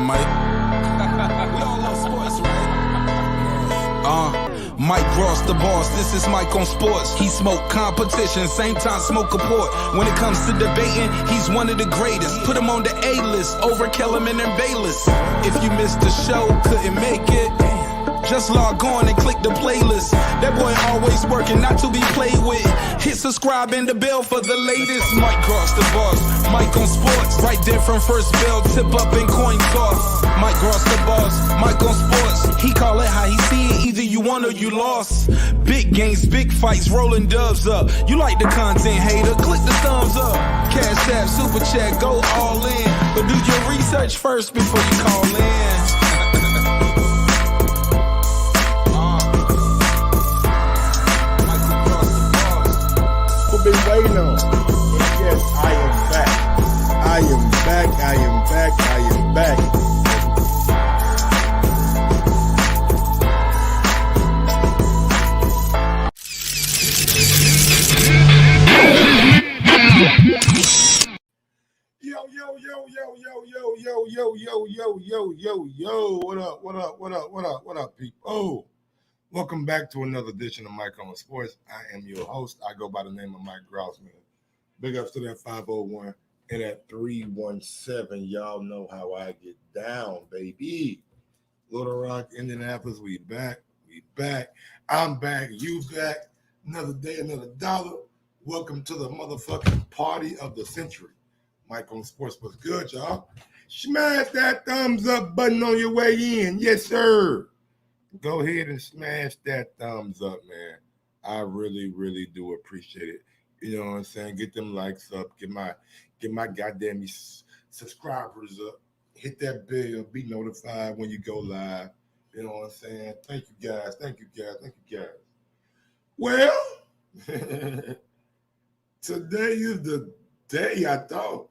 Mike. We all love sports, right? Mike Ross, the boss. This is Mike on sports. He smoke competition, same time smoke a port. When it comes to debating, he's one of the greatest. Put him on the A-list over Kellerman and Bayless. If you missed the show, couldn't make it, just log on and click the playlist. That boy always working, not to be played with. Hit subscribe and the bell for the latest. Mike Cross the boss, Mike on sports. Right there from first bell, tip up and coin toss. Mike Cross the boss, Mike on sports. He call it how he see it, either you won or you lost. Big games, big fights, rolling dubs up. You like the content, hater, click the thumbs up. Cashapp, super chat, go all in. But do your research first before you call in. Been waiting on. Yes, I am back. I am back. I am back. I am back. Yo. What up, people? Oh. Welcome back to another edition of Mike on Sports. I am your host. I go by the name of Mike Grousman. Big ups to that 501 and that 317. Y'all know how I get down, baby. Little Rock, Indianapolis, we back. I'm back. You back. Another day, another dollar. Welcome to the motherfucking party of the century. Mike on Sports was good, y'all. Smash that thumbs up button on your way in. Yes, sir. Go ahead and smash that thumbs up, man. I really, really do appreciate it. You know what I'm saying? Get them likes up. Get my goddamn subscribers up. Hit that bell. Be notified when you go live. You know what I'm saying? Thank you guys. Well, today is the day I thought.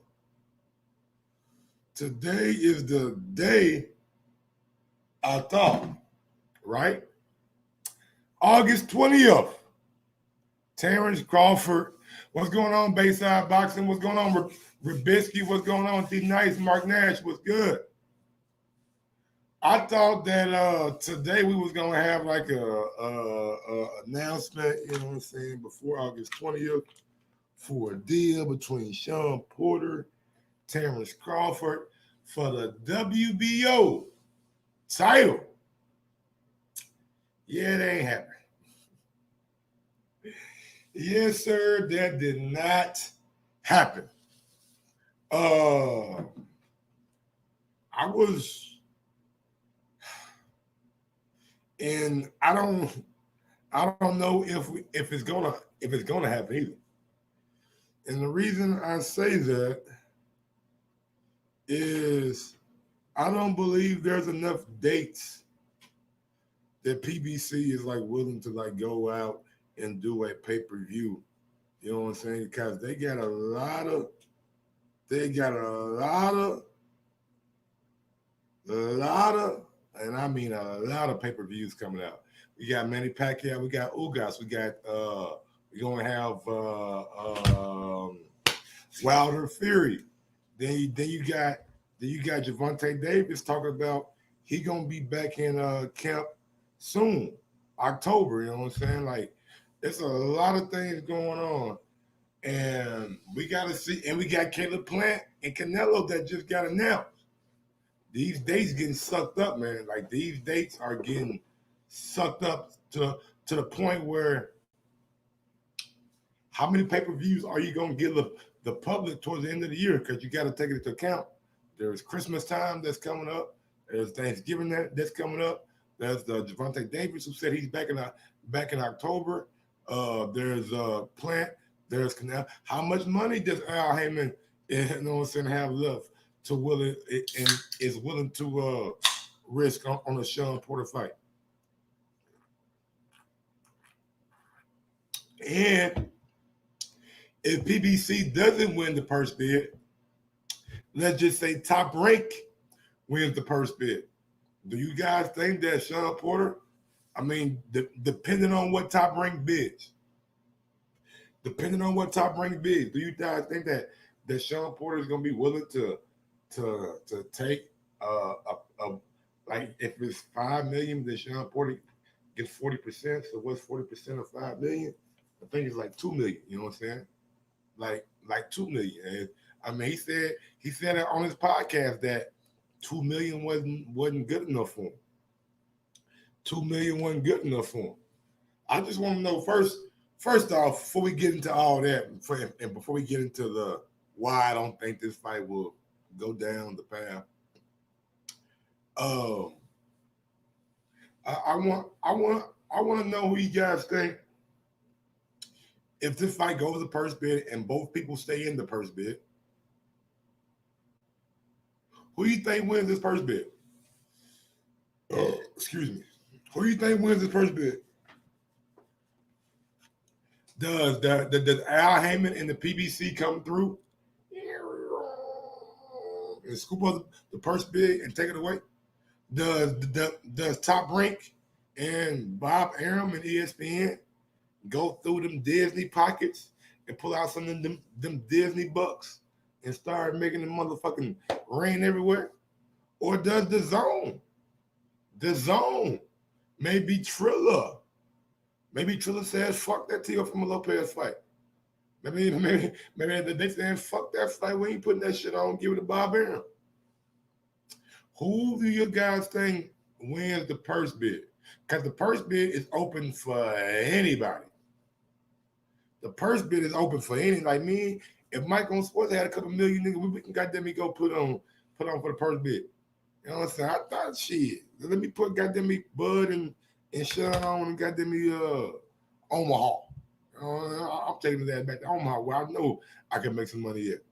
Today is the day I thought. Right? August 20th. Terrence Crawford. What's going on, Bayside Boxing? What's going on, Ribisky? What's going on, D Nice? Mark Nash was good. I thought that today we was gonna have like a announcement, you know what I'm saying, before August 20th for a deal between Sean Porter, Terrence Crawford for the WBO title. Yeah, it ain't happening. Yes, sir, that did not happen. I don't know if it's gonna happen either. And the reason I say that is I don't believe there's enough dates that PBC is like willing to like go out and do a pay-per-view. You know what I'm saying? Because they got a lot of and I mean a lot of pay-per-views coming out. We got Manny Pacquiao, we got Ugas, we're gonna have Wilder Fury. Then you got Gervonta Davis talking about he gonna be back in camp soon, October, you know what I'm saying? Like, there's a lot of things going on. And we got to see, and we got Caleb Plant and Canelo that just got announced. These dates getting sucked up, man. Like, these dates are getting sucked up to the point where how many pay-per-views are you going to give the public towards the end of the year? Because you got to take it into account. There's Christmas time that's coming up. There's Thanksgiving that's coming up. There's Gervonta Davis, who said he's back in October. There's Plant. There's Canal. How much money does Al Heyman, have left to willing to risk on a Sean Porter fight? And if PBC doesn't win the purse bid, let's just say Top Rank wins the purse bid. Do you guys think that Sean Porter, depending on what Top Rank bids, do you guys think that Sean Porter is going to be willing to take like if it's 5 million, then Sean Porter gets 40%. So what's 40% of 5 million? I think it's like 2 million. You know what I'm saying? Like 2 million. And, I mean, he said it on his podcast that 2 million wasn't good enough for him. 2 million wasn't good enough for him. I just want to know first off, before we get into all that, and before we get into the why I don't think this fight will go down the path. I want to know who you guys think, if this fight goes to purse bid and both people stay in the purse bid, who do you think wins this purse bid? Excuse me. Who do you think wins this purse bid? Does Al Heyman and the PBC come through and scoop up the purse bid and take it away? Does Top Rank and Bob Arum and ESPN go through them Disney pockets and pull out some of them Disney bucks and start making the motherfucking rain everywhere? Or does the zone, maybe Triller says, fuck that Teofimo Lopez fight. Maybe they saying, fuck that fight, we ain't putting that shit on, give it to Bob Arum. Who do you guys think wins the purse bid? Because the purse bid is open for anybody. The purse bid is open for any. Like me, if Mike on Sports had a couple million niggas, we can goddamn go put on for the purse bid. You know what I'm saying? I thought shit. Let me put goddamn me Bud and Sean on and goddamn me Omaha. I'm taking that back to Omaha where I know I can make some money at.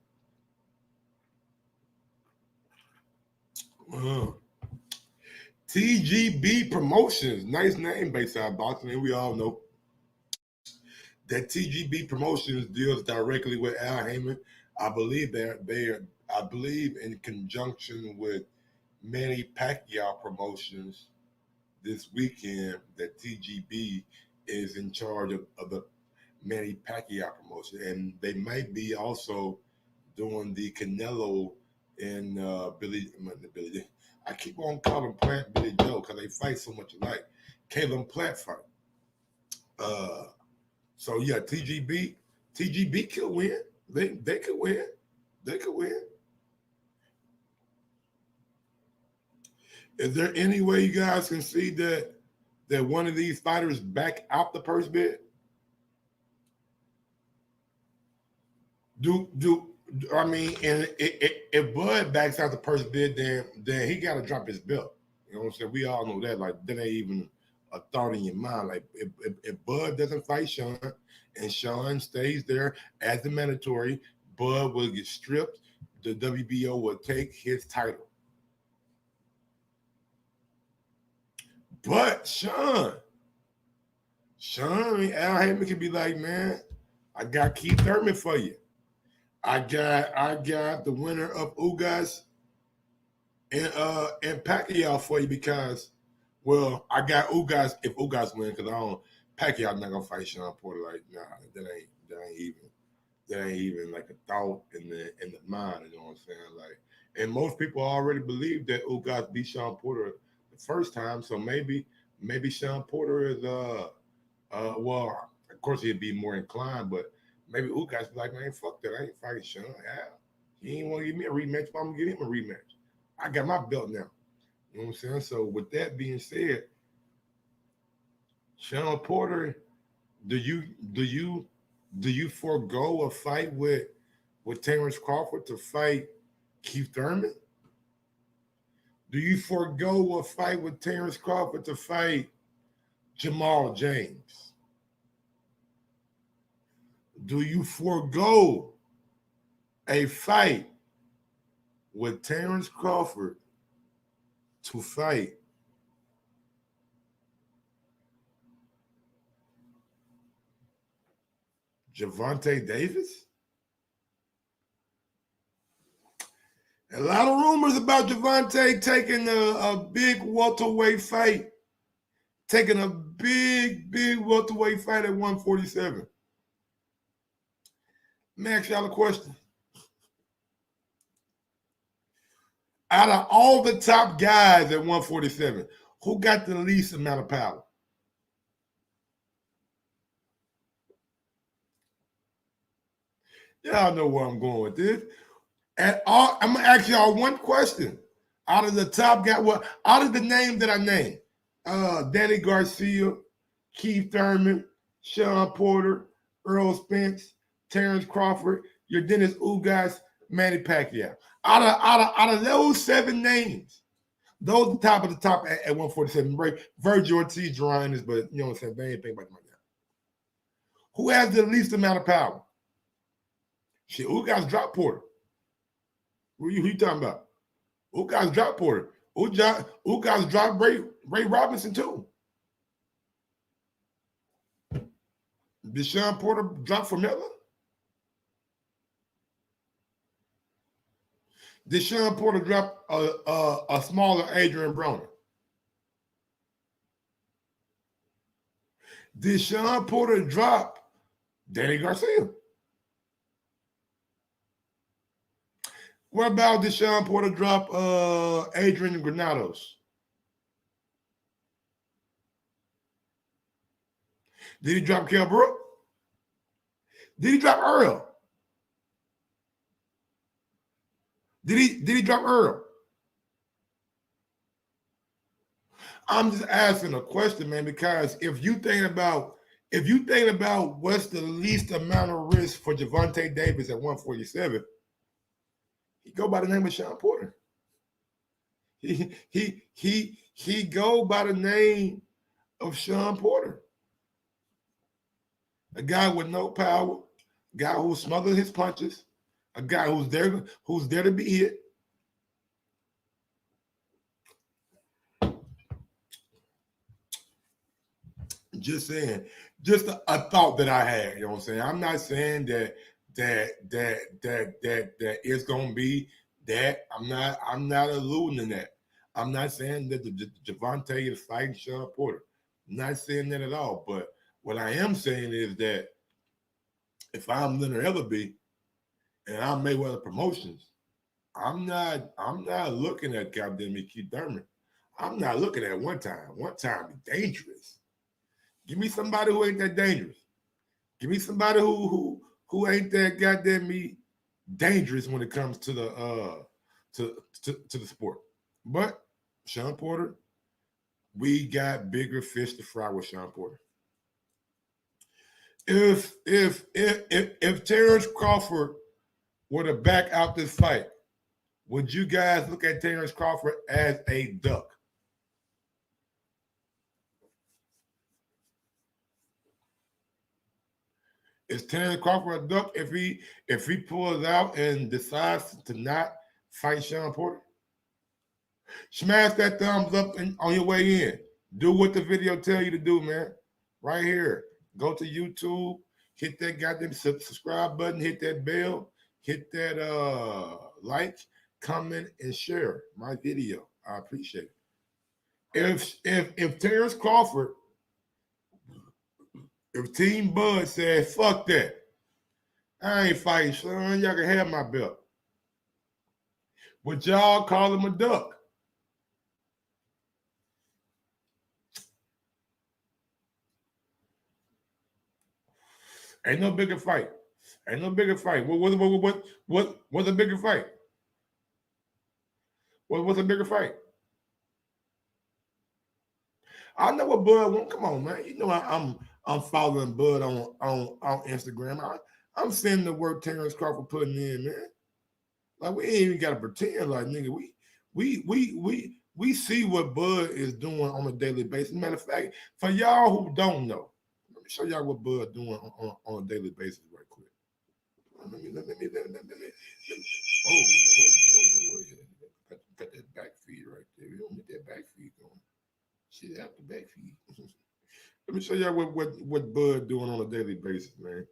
TGB Promotions, nice name based out of Boston, and we all know that TGB Promotions deals directly with Al Heyman. I believe I believe in conjunction with Manny Pacquiao Promotions this weekend that TGB is in charge of the Manny Pacquiao promotion, and they might be also doing the Canelo and Billy. I keep on calling Plant Billy Joe because they fight so much alike. Caleb Plant fight. So yeah, TGB could win. They could win. They could win. Is there any way you guys can see that one of these fighters back out the purse bid? I mean, and if Bud backs out the purse bid, then he got to drop his belt. You know what I'm saying? We all know that. Like, that ain't even a thought in your mind. Like, if Bud doesn't fight Sean and Sean stays there as the mandatory, Bud will get stripped. The WBO will take his title. But Sean, I mean, Al Heyman can be like, man, I got Keith Thurman for you. I got the winner of Ugas and Pacquiao for you because, well, I got Ugas if Ugas win because Pacquiao not gonna fight Sean Porter. Like, nah, that ain't even like a thought in the mind. You know what I'm saying? Like, and most people already believe that Ugas beat Sean Porter the first time, so maybe Sean Porter is well, of course he'd be more inclined, but maybe Ugas be like, man, fuck that. I ain't fighting Sean. Yeah. He ain't want to give me a rematch, but I'm going to give him a rematch. I got my belt now. You know what I'm saying? So with that being said, Sean Porter, do you forego a fight with Terrence Crawford to fight Keith Thurman? Do you forego a fight with Terrence Crawford to fight Jamal James? Do you forego a fight with Terrence Crawford to fight Gervonta Davis? A lot of rumors about Gervonta taking a big welterweight fight, taking a big welterweight fight at 147. Let me ask y'all a question. Out of all the top guys at 147, who got the least amount of power? Y'all know where I'm going with this. I'm gonna ask y'all one question. Out of the top guy, well, out of the names that I named, Danny Garcia, Keith Thurman, Sean Porter, Errol Spence, Terrence Crawford, your Dennis Ugas, Manny Pacquiao. Out of those 7 names, those top of the top at 147, right? Virgil Ortiz, Ryan is, but you know what I'm saying? They ain't think about it right now. Who has the least amount of power? Shit, Ugas dropped Porter. Who you talking about? Ugas dropped Porter. Ugas dropped Ray Robinson too. Did Sean Porter drop Formella? Did Sean Porter drop a smaller Adrian Broner? Did Sean Porter drop Danny Garcia? What about did Sean Porter drop Adrian Granados? Did he drop Kell Brook? Did he drop Earl? Did he drop Earl? I'm just asking a question, man, because if you think about what's the least amount of risk for Gervonta Davis at 147, he go by the name of Sean Porter. He go by the name of Sean Porter. A guy with no power, a guy who smothers his punches, a guy who's there to be hit. Just saying, just a thought that I had. You know what I'm saying? I'm not saying that it's gonna be that. I'm not alluding to that. I'm not saying that the Gervonta is fighting Sean Porter. I'm not saying that at all. But what I am saying is that if I'm Leonard Ellerbe and I'm Mayweather Promotions, I'm not looking at goddamn Keith Thurman. I'm not looking at one time. One time be dangerous. Give me somebody who ain't that dangerous. Give me somebody who ain't that goddamn me dangerous when it comes to the to the sport. But Sean Porter, we got bigger fish to fry with Sean Porter. If Terrence Crawford were to back out this fight, would you guys look at Terrence Crawford as a duck? Is Terrence Crawford a duck if he pulls out and decides to not fight Sean Porter? Smash that thumbs up on your way in. Do what the video tell you to do, man. Right here. Go to YouTube. Hit that goddamn subscribe button. Hit that bell. Hit that like, comment, and share my video. I appreciate it. If Terrence Crawford, if Team Bud said, fuck that, I ain't fighting, son, y'all can have my belt. But y'all call him a duck. Ain't no bigger fight. Ain't no bigger fight. What's a bigger fight? What's a bigger fight? I know what Bud wants. Come on, man. You know I'm following Bud on Instagram. I'm seeing the work Terrence Crawford putting in, man. Like we ain't even gotta pretend like nigga. We see what Bud is doing on a daily basis. Matter of fact, for y'all who don't know, let me show y'all what Bud doing on a daily basis right quick. Let me. Got that back feed right there. We don't need that back feed going. Shit out the back feed. Let me show y'all what Bud doing on a daily basis, man.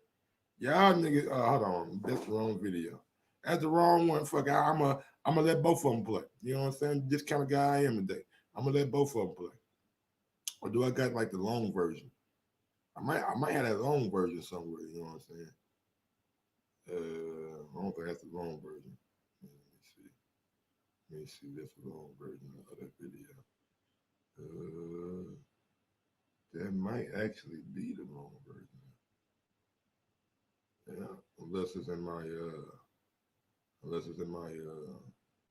Y'all niggas, hold on. That's the wrong video. That's the wrong one. Fuck, I'm gonna let both of them play. You know what I'm saying? This kind of guy I am today. I'm gonna let both of them play. Or do I got like the long version? I might have that long version somewhere. You know what I'm saying? I don't think that's the long version. Let me see. Let me see this long version of that video. That might actually be the wrong version. Yeah, unless it's in my let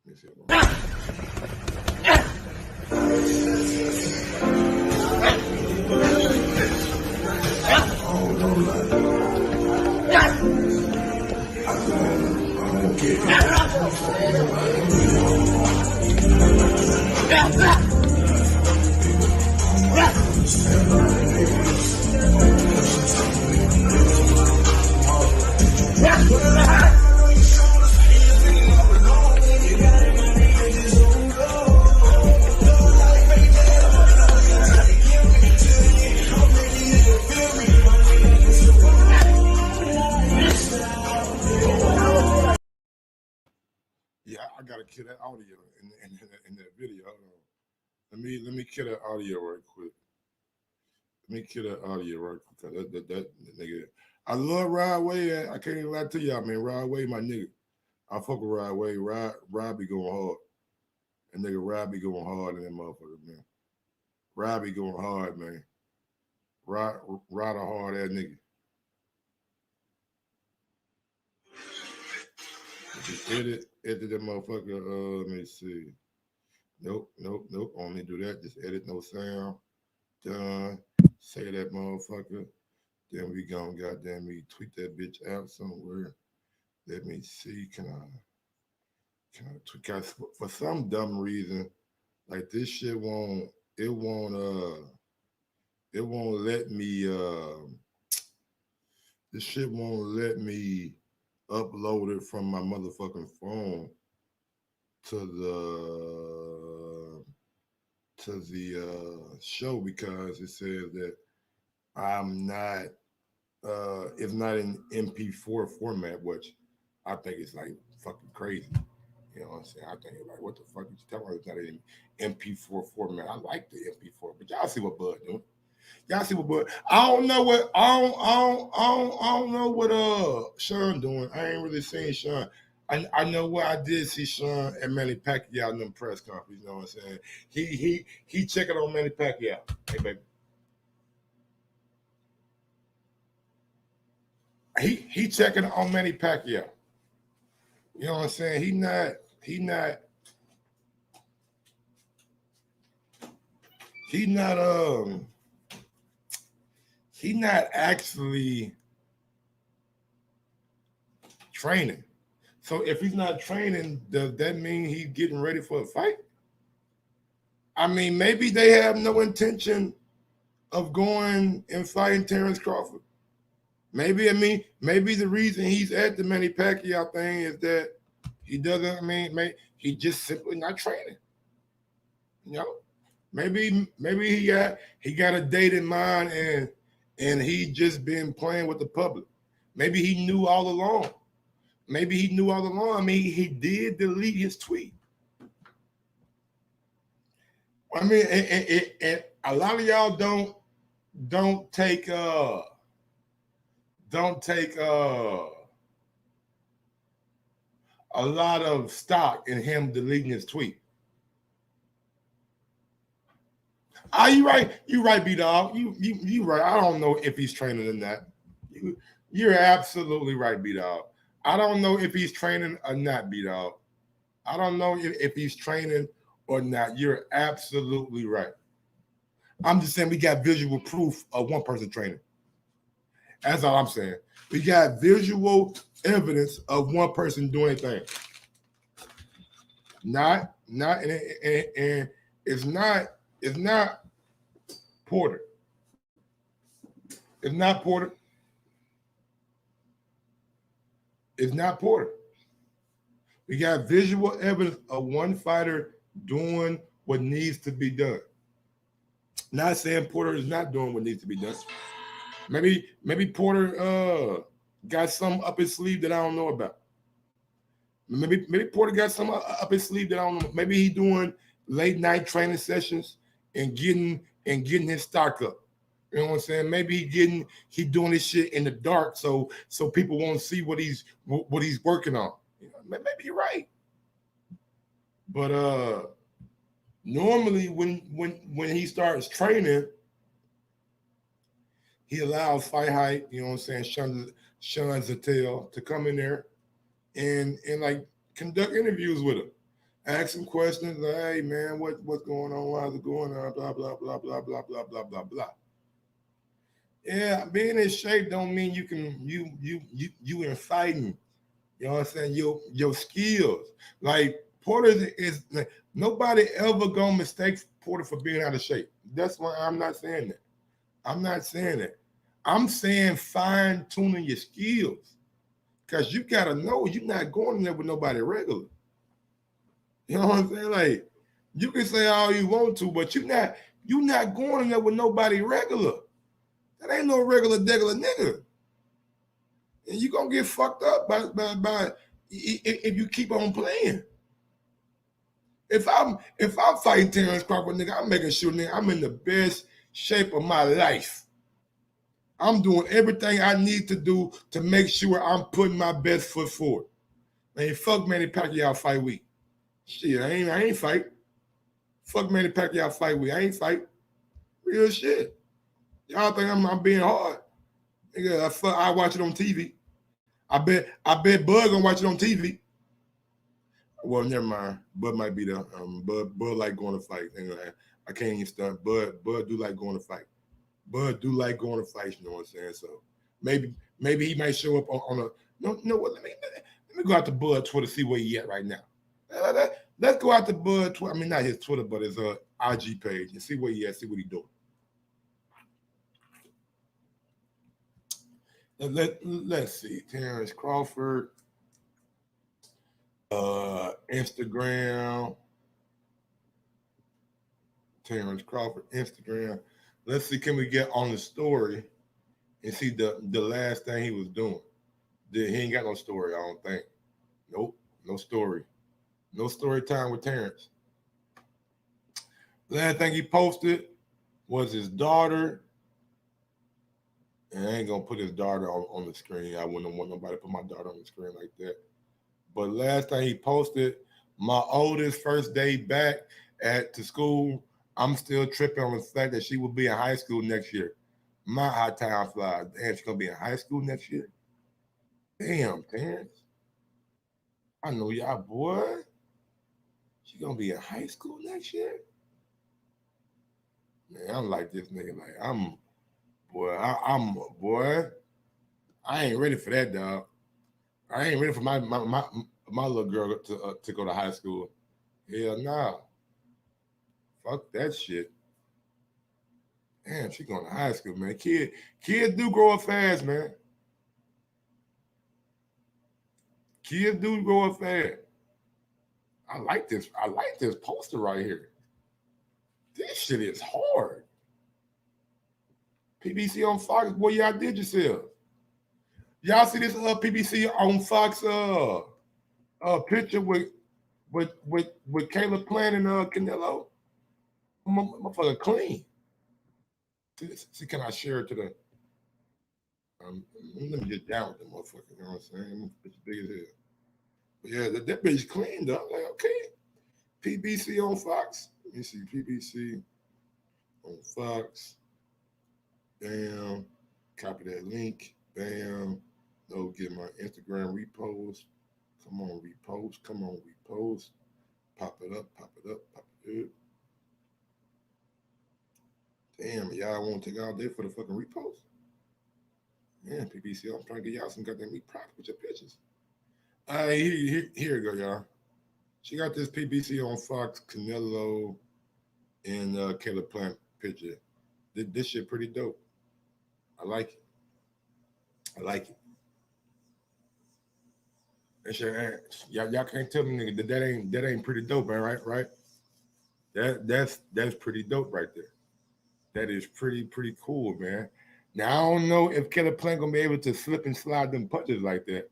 me see. Yeah, I gotta kill that audio in that video. Hold on. Let me kill that audio right quick. Let me kill that audio right quick. That nigga. I love Rod Wave. I can't even lie to y'all, man. Rod Wave, my nigga. I fuck with Rod Wave. Rod be going hard. And nigga Rod be going hard in that motherfucker, man. Rod be going hard, man. Rod a hard ass nigga. Edit that motherfucker. Let me see. Nope. Only do that. Just edit, no sound. Done. Say that motherfucker. Then we gonna goddamn me tweet that bitch out somewhere. Let me see. Can I tweet? Cause for some dumb reason, like this shit won't let me this shit won't let me upload it from my motherfucking phone to the show because it says that I'm not it's not in MP4 format, which I think is like fucking crazy. You know what I'm saying? I think like, what the fuck is you talking about? It's not in MP4 format. I like the MP4, but y'all see what Bud doing. Y'all see what Bud. I don't know what Sean doing. I ain't really seen Sean. I know what I did see Sean and Manny Pacquiao in them press conference. You know what I'm saying? He checking on Manny Pacquiao. Hey baby. He checking on Manny Pacquiao. You know what I'm saying? He not actually training. So if he's not training, does that mean he's getting ready for a fight? I mean, maybe they have no intention of going and fighting Terrence Crawford. Maybe the reason he's at the Manny Pacquiao thing is that he doesn't. He just simply not training. You know, maybe he got a date in mind and he just been playing with the public. Maybe he knew all along. I mean, he did delete his tweet. I mean, and a lot of y'all don't take a lot of stock in him deleting his tweet. You right, B-Dog. You right. I don't know if he's training or not. You're absolutely right, B-Dog. I don't know if he's training or not, B-Dog. I don't know if he's training or not. You're absolutely right. I'm just saying we got visual proof of one person training. That's all I'm saying. We got visual evidence of one person doing things. And it's not Porter. It's not Porter. It's not Porter. We got visual evidence of one fighter doing what needs to be done. Not saying Porter is not doing what needs to be done. Maybe Porter got some up his sleeve that I don't know about. Maybe Porter got some up his sleeve that I don't know. Maybe he's doing late night training sessions and getting his stock up. You know what I'm saying? Maybe he doing this shit in the dark so people won't see what he's working on. You know, maybe you're right. But normally when he starts training, he allows Fight Hype, you know what I'm saying, Sean Zattel to come in there and like conduct interviews with him. Ask him questions like, hey man, what's going on? How's it going on? Blah blah blah blah blah blah blah blah blah. Yeah, being in shape don't mean you can you in fighting. You know what I'm saying? Your skills. Like Porter is like, nobody ever gonna mistake Porter for being out of shape. That's why I'm not saying that. I'm not saying that. I'm saying fine tuning your skills. Cause you gotta know you're not going in there with nobody regular. You know what I'm saying? Like you can say all you want to, but you're not going in there with nobody regular. That ain't no regular degular nigga. And you gonna get fucked up by if you keep on playing. If I'm fighting Terrence Crawford, nigga, I'm making sure nigga I'm in the best shape of my life. I'm doing everything I need to do to make sure I'm putting my best foot forward. Man, fuck Manny Pacquiao fight week. Shit, I ain't fight. Fuck Manny Pacquiao fight week. I ain't fight. Real shit. Y'all think I'm being hard? Nigga, I watch it on TV. I bet Bud gonna watch it on TV. Well, never mind. Bud might be there. Bud like going to fight. Anyway, I can't even start. Bud do like going to fight. Bud do like going to fight. You know what I'm saying? So maybe he might show up on a. No, you know what? Let me go out to Bud Twitter see where he at right now. Let's go out to Bud Twitter. I mean, not his Twitter, but his IG page and see where he at. See what he doing. Let's see. Terrence Crawford. Instagram. Terrence Crawford, Instagram. Let's see, can we get on the story and see the last thing he was doing? He ain't got no story, I don't think. Nope, no story. No story time with Terrence. Last thing he posted was his daughter. And I ain't gonna put his daughter on the screen. I wouldn't want nobody to put my daughter on the screen like that. But last time he posted, my oldest first day back to school, I'm still tripping on the fact that she will be in high school next year. My high time flies. Damn, she's gonna be in high school next year? Damn, Terrence. I know y'all, boy. She gonna be in high school next year? Man, I'm like this nigga. Like, I'm boy. I ain't ready for that, dog. I ain't ready for my little girl to go to high school. Hell nah. Fuck that shit. Damn, she going to high school, man. Kids do grow up fast, man. Kids do grow up fast. I like this. I like this poster right here. This shit is hard. PBC on Fox, boy, y'all did yourself. Y'all see this PBC on Fox picture with Caleb Plant and Canelo? Motherfucker clean. See, can I share it to the? Let me get down with the motherfucker. You know what I'm saying? It's big as hell. But yeah, that bitch cleaned up. Like, okay, PBC on Fox. Let me see, PBC on Fox. Bam. Copy that link. Bam. No, get my Instagram repost. Come on, repost. Come on, repost. Pop it up. Pop it up. Pop it up. Damn, y'all won't take all day for the fucking repost? Man, PBC, I'm trying to get y'all some goddamn reproduct with your pictures. All right, here you go, y'all. She got this PBC on Fox, Canelo, and Caleb Plant picture. This shit pretty dope. I like it. I like it. Y'all can't tell me, nigga, that ain't pretty dope, man, right? That's pretty dope right there. That is pretty cool, man. Now I don't know if Caleb Plant gonna be able to slip and slide them punches like that.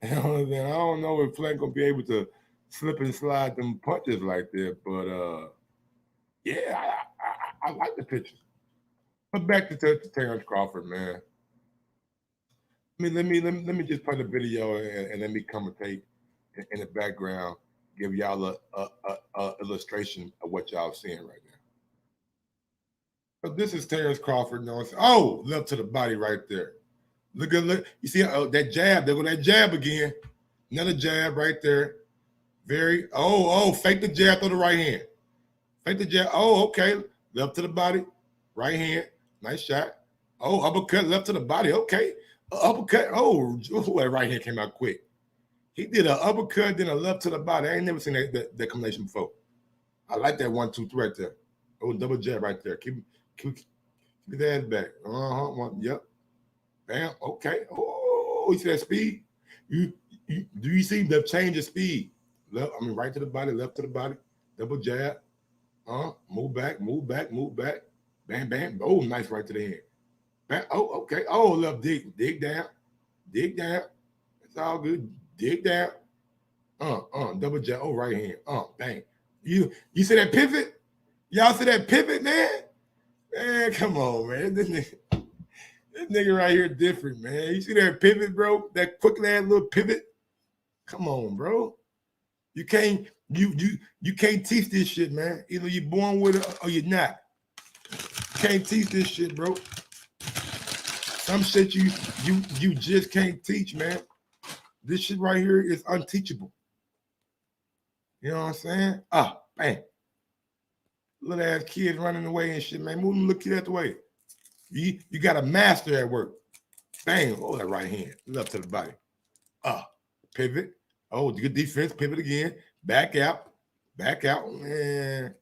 You know what I'm saying? I don't know if Plant gonna be able to slip and slide them punches like that, but yeah, I like the picture. But back to Terrence Crawford, man. Let me just play the video and let me commentate in the background give y'all a illustration of what y'all seeing right now. But this is Terrence Crawford. Oh, left to the body right there. Look. You see that jab? There go that jab again. Another jab right there. Fake the jab, throw the right hand. Fake the jab. Oh, okay. Left to the body, right hand. Nice shot. Oh, uppercut left to the body. Okay. Uppercut. Oh, that right hand came out quick. He did an uppercut, then a left to the body. I ain't never seen that combination before. I like that 1, 2, 3 right there. Oh, double jab right there. Keep the ass back. Yep. Bam. Okay. Oh, you see that speed? Do you see the change of speed? Right to the body, left to the body. Double jab. Move back. Bam, bam. Oh, nice right to the hand. Bam. Oh, okay. Oh, left dig down. It's all good. Dig down. Double jab. Oh, right hand. Bang. You see that pivot? Y'all see that pivot, man? Man, come on, man. This nigga right here different, man. You see that pivot, bro? That quick ass little pivot? Come on, bro. You can't teach this shit, man. Either you're born with it or you're not. You can't teach this shit, bro. Some shit you just can't teach, man. This shit right here is unteachable. You know what I'm saying? Bang. Little ass kids running away and shit, man. Move them little kid out the way. You got a master at work. Bang. Oh, that right hand. Left to the body. Pivot. Oh, good defense. Pivot again. Back out. Man.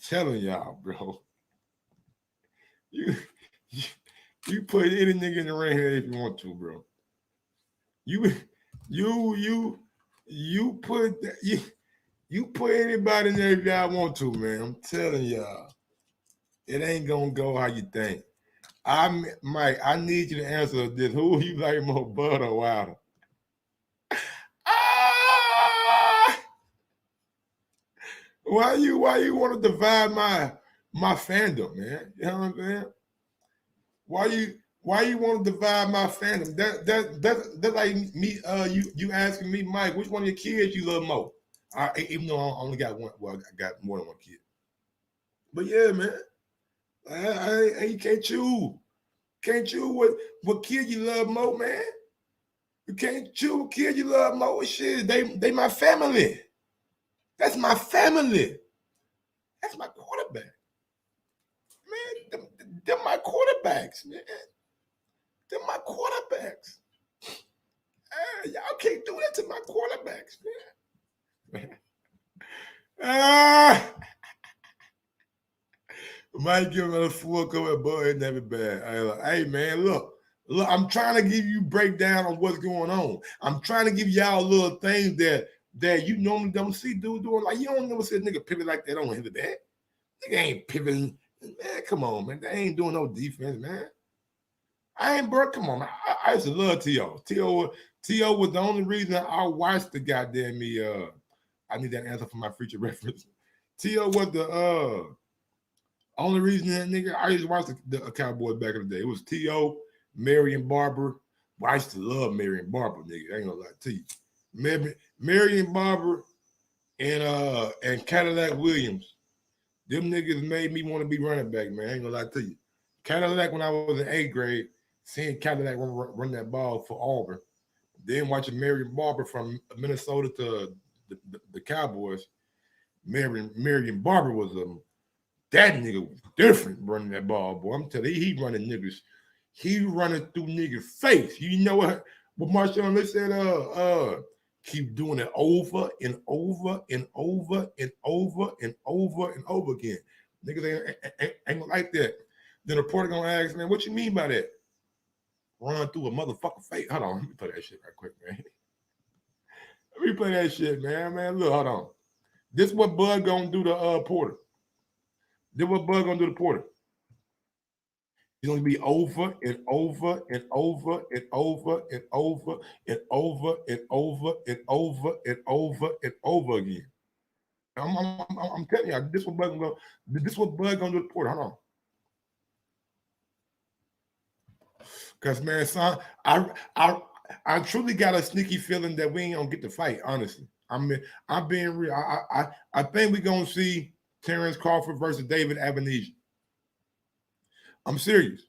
Telling y'all, bro. You put any nigga in the ring here if you want to, bro. You put anybody in there if y'all want to, man. I'm telling y'all. It ain't gonna go how you think. Mike, I need you to answer this. Who you like more, Bud or Wilder? Why you want to divide my fandom, man? You know what I'm saying? Why you want to divide my fandom? That's like me. You asking me, Mike, which one of your kids you love more? Even though I only got one. Well, I got more than one kid. But yeah, man. You can't choose. Can't choose what kid you love more, man. You can't choose what kid you love more. Shit, they my family. That's my family. That's my quarterback. Man, them my quarterbacks, man. Them my quarterbacks. Y'all can't do that to my quarterbacks, man. Might give him a full cover, but it's never bad. Hey, man, look, I'm trying to give you a breakdown on what's going on. I'm trying to give y'all little things that you normally don't see dude doing. Like, you don't never see a nigga pivot like that. Don't hit that. Nigga ain't pivoting. Man, come on, man. They ain't doing no defense, man. I ain't, bro. Come on, man. I used to love T.O. T.O. was the only reason I watched the goddamn me. I need that answer for my future reference. T.O. was the only reason that nigga, I used to watch the Cowboys back in the day. It was T.O., Marion Barber. Well, I used to love Marion Barber, nigga. I ain't gonna lie to you. Marion Barber and Cadillac Williams. Them niggas made me want to be running back, man. I ain't gonna lie to you. Cadillac, when I was in 8th grade, seeing Cadillac run that ball for Auburn. Then watching Marion Barber from Minnesota to the Cowboys. Marion Barber was that nigga was different running that ball, boy. I'm telling you, he running niggas. He running through niggas' face. You know what Marshawn Lynch said? Keep doing it over and over and over and over and over and over again. Niggas ain't like that. Then the reporter gonna ask, man, what you mean by that? Run through a motherfucking face. Hold on, let me play that shit right quick, man. Let me play that shit, man. Man, look, hold on. This is what Bud gonna do to Porter. This is what Bud gonna do to Porter. He's gonna be over and over and over and over and over and over and over and over and over and over again. I'm telling you, this is what Bud gonna do to Porter. Hold on. Cause man, son, I truly got a sneaky feeling that we ain't gonna get to fight, honestly. I'm being real. I think we're gonna see Terrence Crawford versus David Avenesian. I'm serious.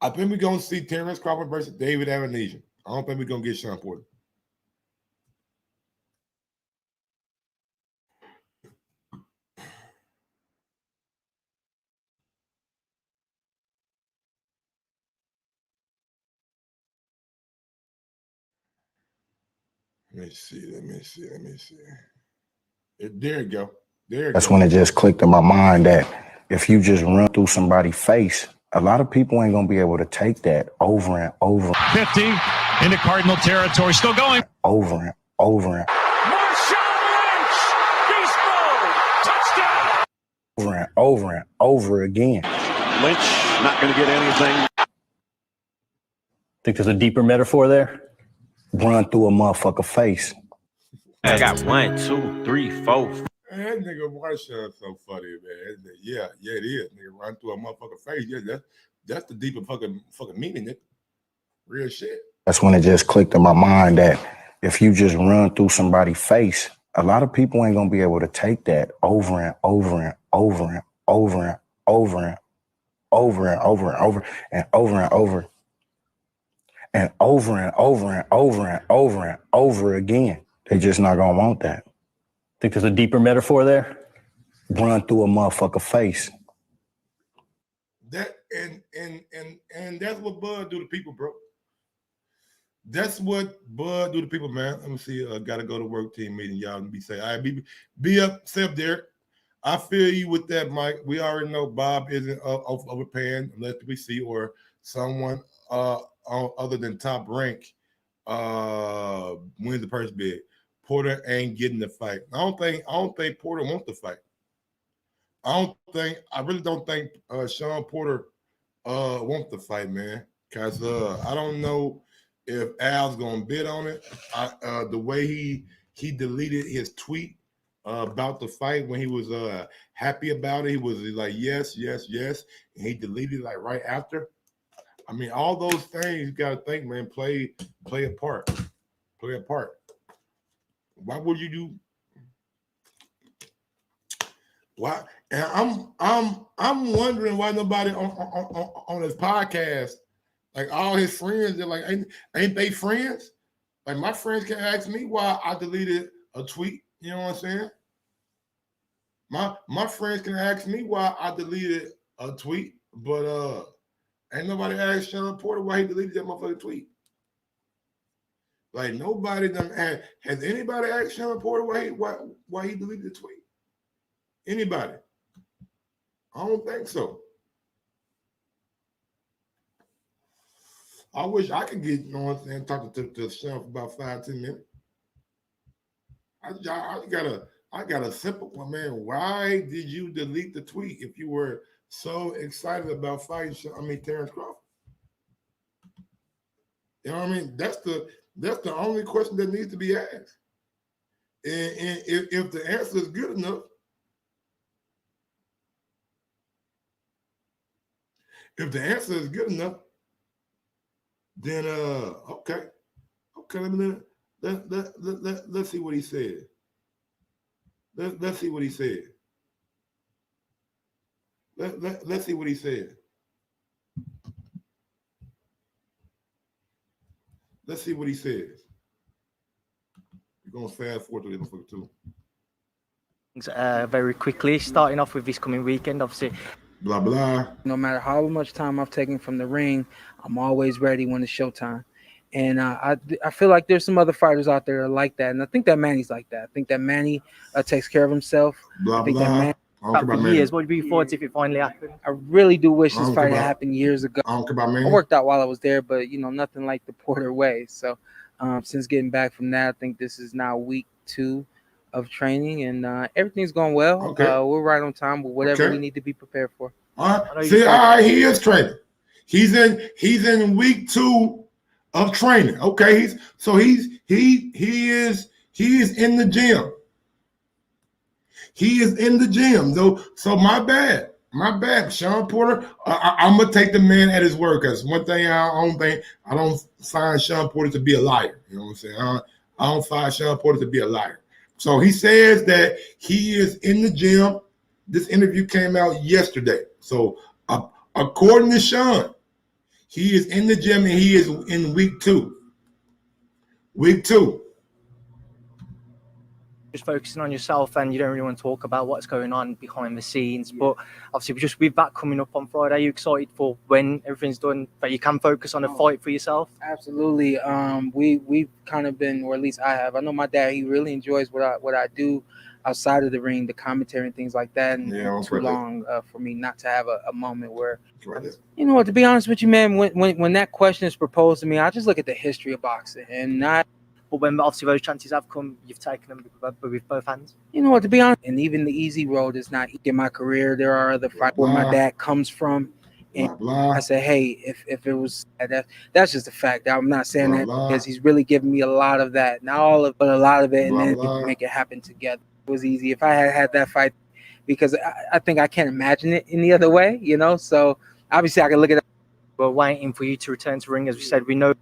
I think we're gonna see Terrence Crawford versus David Avenesian. I don't think we're gonna get Sean Porter. Let me see. There you go. That's when it just clicked in my mind that if you just run through somebody's face, a lot of people ain't gonna be able to take that over and over. 50 into Cardinal territory, still going. Over and over and Beast mode, touchdown. over and over again. Lynch not going to get anything. Think there's a deeper metaphor there? Run through a motherfucker face. I got 1, 2, 3, 4. Man, that nigga Marshawn so funny, man. Yeah, it is. Nigga run through a motherfucker face. Yeah, that's the deeper fucking meaning, nigga. Real shit. That's when it just clicked in my mind that if you just run through somebody's face, a lot of people ain't gonna be able to take that over and over and over and over and over and over and over and over and over and over and over and over and over and over and over again. They just not gonna want that. Think there's a deeper metaphor there? Run through a motherfucker face. That and that's what Bud do to people, bro. That's what Bud do to people, man. Let me see. Gotta go to work team meeting. Y'all be say, all right, be up, say up there. I feel you with that, Mike. We already know Bob isn't overpaying unless we see or someone other than Top Rank wins the purse bid. Porter ain't getting the fight. I don't think Porter wants the fight. I really don't think Sean Porter wants the fight, man. Cause I don't know if Al's gonna bid on it. The way he deleted his tweet about the fight when he was happy about it, he was like yes, and he deleted it like right after. I mean, all those things you gotta think, man, play a part. Play a part. Why would you do? Why? And I'm wondering why nobody on his podcast, like all his friends, they're like, ain't they friends? Like my friends can ask me why I deleted a tweet. You know what I'm saying? My friends can ask me why I deleted a tweet, but ain't nobody asked Sean Porter why he deleted that motherfucking tweet. Like nobody done has anybody asked Sean Porter why he deleted the tweet? Anybody? I don't think so. I wish I could get on and talk to Sean for about 5-10 minutes. I got a simple one, man. Why did you delete the tweet if you were so excited about fighting Terrence Crawford? You know what I mean? That's the only question that needs to be asked. And if the answer is good enough, then okay. Let's see what he said. Let's see what he said. Let's see what he said. Let's see what he says. We're going to fast forward to the motherfucker too. Very quickly, starting off with this coming weekend, obviously. Blah, blah. No matter how much time I've taken from the ring, I'm always ready when it's showtime. And I feel like there's some other fighters out there like that. And I think that Manny's like that. I think that Manny takes care of himself. Blah, I think blah. that Manny, For years, what would be your thoughts if it finally happened? I really do wish this fight had happened years ago. I don't care about Manny. I worked out while I was there, but nothing like the Porter way. So since getting back from that, I think this is now week 2 of training, and everything's going well. Okay. We're right on time with whatever we need to be prepared for. All right. See, all right, he is training. He's in week 2 of training. Okay, he is in the gym. He is in the gym, though. So my bad. Sean Porter, I'm gonna take the man at his word. Cause one thing I don't find Sean Porter to be a liar. You know what I'm saying? I don't find Sean Porter to be a liar. So he says that he is in the gym. This interview came out yesterday. So according to Sean, he is in the gym and he is in week 2. Week 2. Just focusing on yourself, and you don't really want to talk about what's going on behind the scenes. But obviously, just with that coming up on Friday, are you excited for when everything's done that you can focus on a fight for yourself? Absolutely. We've kind of been, or at least I have. I know my dad, he really enjoys what I do outside of the ring, the commentary and things like that. And too long for me not to have a moment where, you know what, to be honest with you, man, when that question is proposed to me, I just look at the history of boxing and not. But when obviously those chances have come, you've taken them with both hands. You know what, to be honest, and even the easy road is not in my career. There are other fights where my dad comes from. And I said, hey, if it was that's just a fact. I'm not saying that because he's really giving me a lot of that, not all of, but a lot of it, and then make it happen together. It was easy. If I had that fight, because I think I can't imagine it any other way, you know. So obviously I can look at it. We're waiting for you to return to ring, as we said. We know.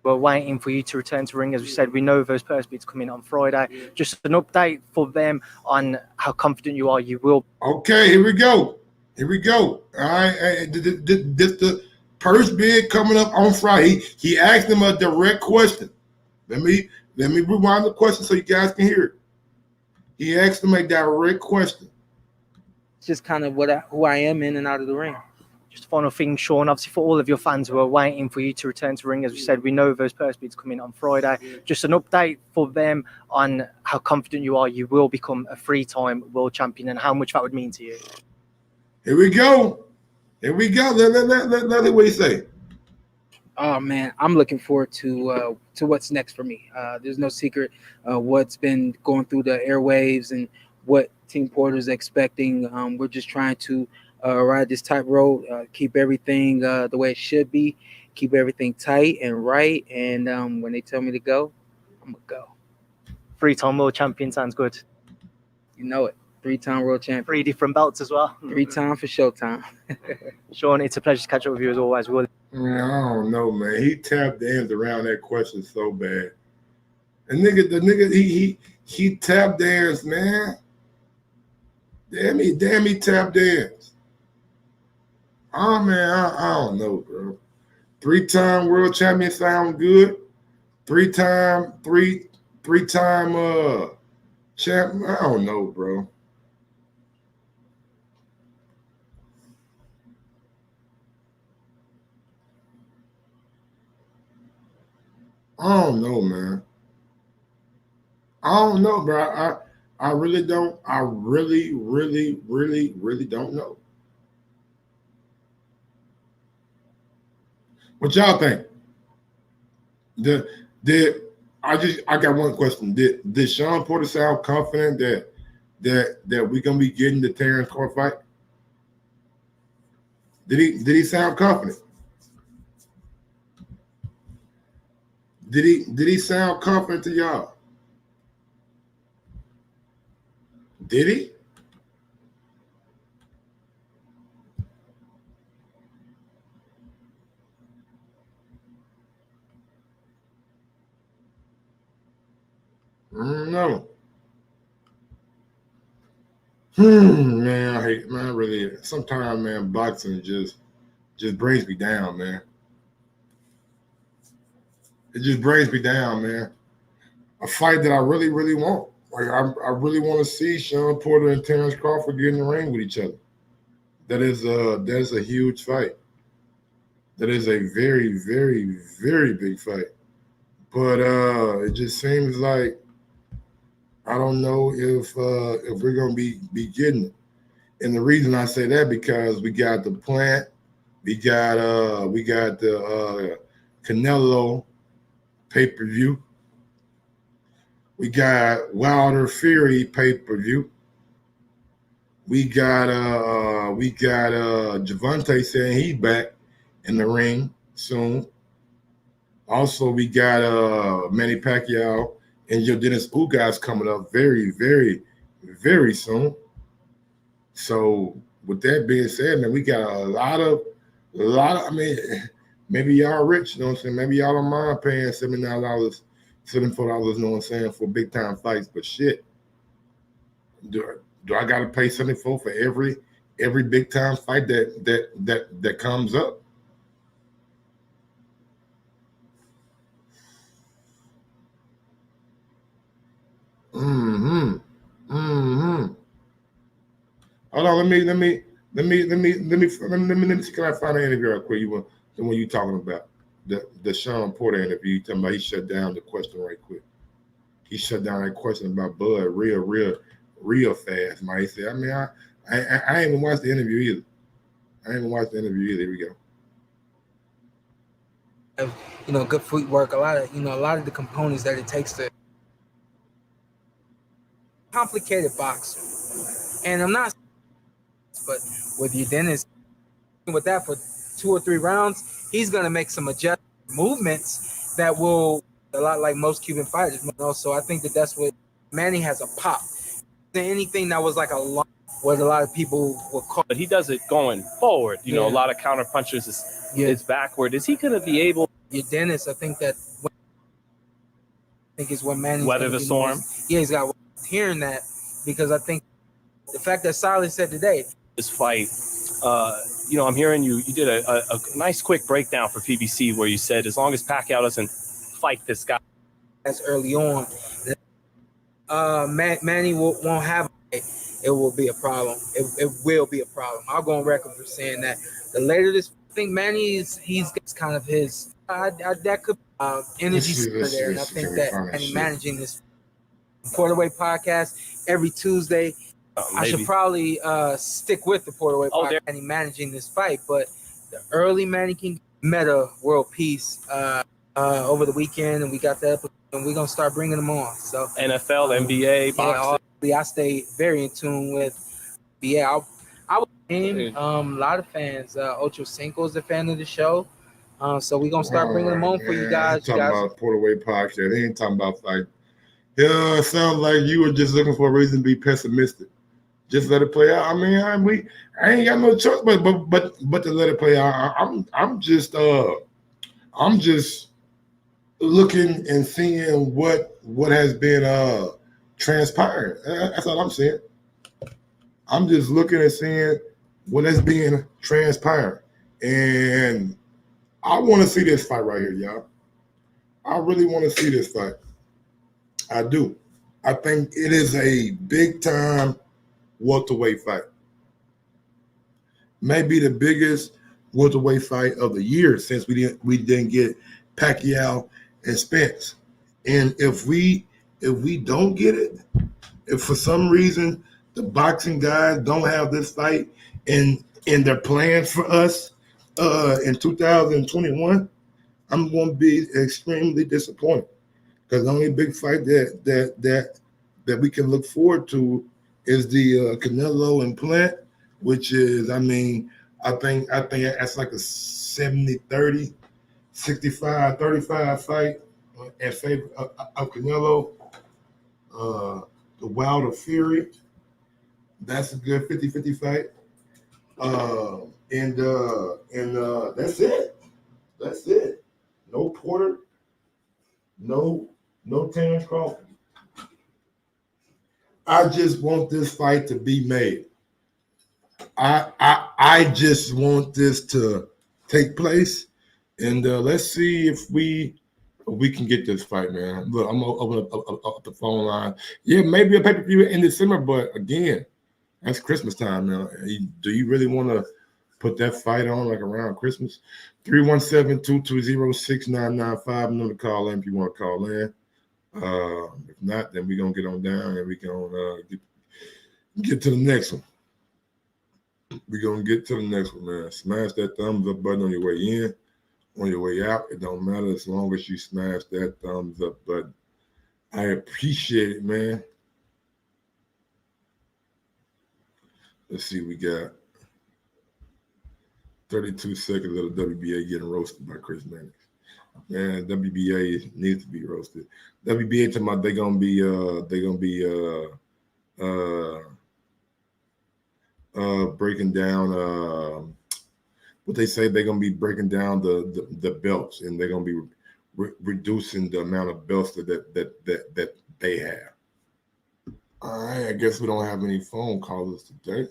We're waiting for you to return to ring, as we said. We know those purse bids come in on Friday. Just an update for them on how confident you are you will. Okay, here we go. Here we go. All right, the purse bid coming up on Friday. He asked him a direct question. Let me rewind the question so you guys can hear it. He asked him a direct question. It's just kind of who I am in and out of the ring. Just a final thing, Sean, obviously for all of your fans who are waiting for you to return to ring, as we said, we know those purse bids come in on Friday. Just an update for them on how confident you are you will become a 3-time world champion and how much that would mean to you. Here we go. Here we go. Let what he say. Oh man, I'm looking forward to what's next for me. There's no secret what's been going through the airwaves and what Team Porter's expecting. We're just trying to ride this tightrope, keep everything the way it should be, keep everything tight and right. And when they tell me to go, I'm gonna go. 3-time world champion sounds good. You know it. 3-time world champion. 3 different belts as well. 3-time for Showtime. Sean, it's a pleasure to catch up with you as always. Man, I don't know, man. He tapped danced around that question so bad. The nigga, he tap danced, man. Damn, he tap danced. Oh man, I don't know, bro. 3-time world champion sound good. 3-time champ. I don't know, bro. I don't know, man. I don't know, bro. I really don't. I really don't know. What y'all think? I got one question. Did Sean Porter sound confident that we're gonna be getting the Terrence Crawford fight? Did he sound confident? Did he sound confident to y'all? Did he? No. Man, I hate, man, really. Sometimes, man, boxing just brings me down, man. It just brings me down, man. A fight that I really want. Like I really want to see Sean Porter and Terrence Crawford get in the ring with each other. That is a huge fight. That is a very big fight. But it just seems like I don't know if we're gonna be getting it. And the reason I say that because we got the Plant, we got the Canelo pay-per-view. We got Wilder Fury pay-per-view. We got Javante saying he's back in the ring soon. Also, we got Manny Pacquiao and Dennis Ugas coming up very soon. So with that being said, man, we got a lot of I mean, maybe y'all rich, you know what I'm saying? Maybe y'all don't mind paying $79, $74, you know what I'm saying, for big time fights. But shit, do I gotta pay $74 for every big time fight that comes up? Mm-hmm. Mm-hmm. Hold on, let me see, can I find an interview real quick? The one you talking about, the Sean Porter interview. You talking about he shut down the question right quick. He shut down that question about Bud real fast. Man, he said, I mean, I ain't even watched the interview either. Here we go. Good footwork. A lot of the components that it takes to complicated boxing. And I'm not, but with your dentist, with that for 2 or 3 rounds, he's gonna make some adjustment movements that will a lot like most Cuban fighters. So I think that's what Manny has a pop. Anything that was like a long, what a lot of people will call. But he does it going forward. A lot of counter punches is backward. Is he going to be able? Your dentist, I think is what Manny weather the storm. Yeah, he's got hearing that, because I think the fact that Solid said today this fight. I'm hearing you did a nice quick breakdown for PBC where you said as long as Pacquiao doesn't fight this guy as early on, Manny won't have it will be a problem. It will be a problem. I'll go on record for saying that. The later this, I think he's kind of his that could energy there, and I think that Manny managing this Porterweight podcast every Tuesday. I should probably stick with the Porterweight podcast and managing this fight, but the early Manny King meta world peace over the weekend, and we got that, and we're gonna start bringing them on. So NFL, NBA, boxing. I stay very in tune with. I was a lot of fans. Ocho Cinco is a fan of the show, so we're gonna start bringing them on for you guys. Talking about Porterweight podcast, they ain't talking about fight. Yeah, it sounds like you were just looking for a reason to be pessimistic. Just let it play out. I mean, I ain't got no choice but to let it play out. I'm just looking and seeing what has been transpiring. That's all I'm saying. I'm just looking and seeing what has been transpiring, and I want to see this fight right here, y'all. I really want to see this fight. I do. I think it is a big time welterweight fight. Maybe the biggest welterweight fight of the year since we didn't get Pacquiao and Spence. And if we don't get it, if for some reason the boxing guys don't have this fight in their plans for us in 2021, I'm going to be extremely disappointed. Because the only big fight that we can look forward to is the Canelo and Plant, which is, I think that's like a 70-30, 65-35 fight in favor of Canelo. The Wilder Fury, that's a good 50-50 fight. And that's it. That's it. No Porter. No Terrence Crawford. I just want this fight to be made. I just want this to take place, and let's see if we can get this fight, man. Look, I'm gonna open up the phone line. Yeah, maybe a pay-per-view in December, but again, that's Christmas time now. Do you really want to put that fight on like around Christmas? 317-220-6995. Number to call in if you want to call in. If not, then we're gonna get on down and we're gonna get to the next one. We're gonna get to the next one, man. Smash that thumbs up button on your way in, on your way out. It don't matter as long as you smash that thumbs up button. I appreciate it, man. Let's see, we got 32 seconds of the WBA getting roasted by Chris Mannix. Man, WBA needs to be roasted. WBA talking about they're gonna be breaking down but they say they're gonna be breaking down the belts, and they're gonna be reducing the amount of belts that they have. All right, I guess we don't have any phone callers today.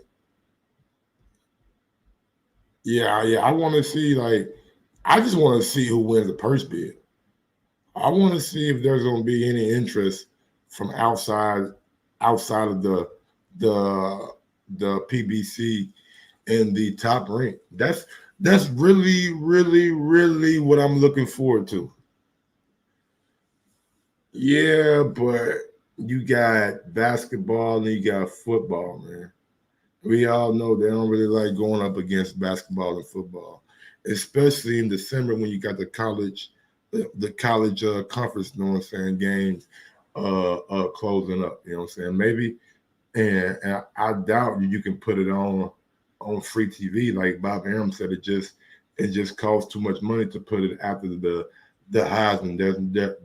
Yeah, I want to see, I just want to see who wins the purse bid. I want to see if there's going to be any interest from outside of the PBC and the top rank. That's really, really, really what I'm looking forward to. Yeah, but you got basketball and you got football, man. We all know they don't really like going up against basketball and football, especially in December when you got the college conference, you know what I'm saying, games closing up, you know what I'm saying? Maybe, and I doubt you can put it on free TV. Like Bob Arum said, it just costs too much money to put it after the Heisman.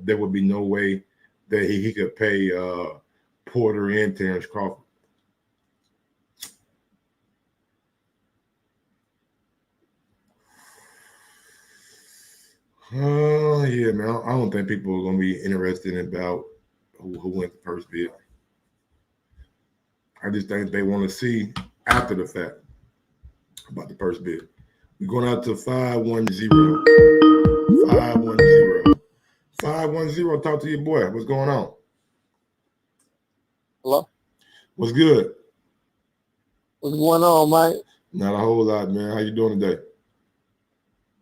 There would be no way that he could pay Porter and Terrence Crawford. Yeah, man. I don't think people are gonna be interested in about who went the first bid. I just think they want to see after the fact about the first bid. We're going out to 510. 510. 510. Talk to your boy. What's going on? Hello? What's good? What's going on, Mike? Not a whole lot, man. How you doing today?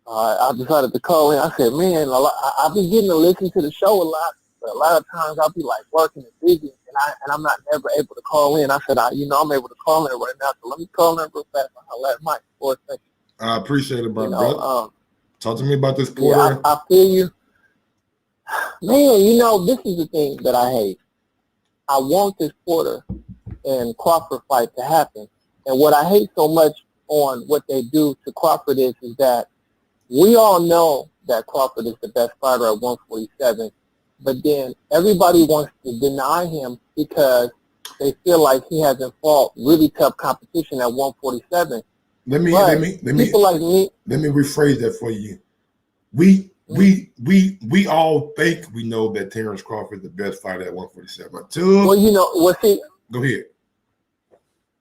I decided to call in. I said, man, I've been getting to listen to the show a lot, but a lot of times I'll be like working and busy, and I'm not never able to call in. I said, I'm able to call in right now, so let me call in real fast. I'll let Mike for a second. I appreciate it, brother. Talk to me about this Porter. Yeah, I feel you. Man, this is the thing that I hate. I want this Porter and Crawford fight to happen, and what I hate so much on what they do to Crawford is that we all know that Crawford is the best fighter at 147, but then everybody wants to deny him because they feel like he hasn't fought really tough competition at 147. Let me people like me. Let me rephrase that for you. We all think we know that Terrence Crawford is the best fighter at 147. Go ahead.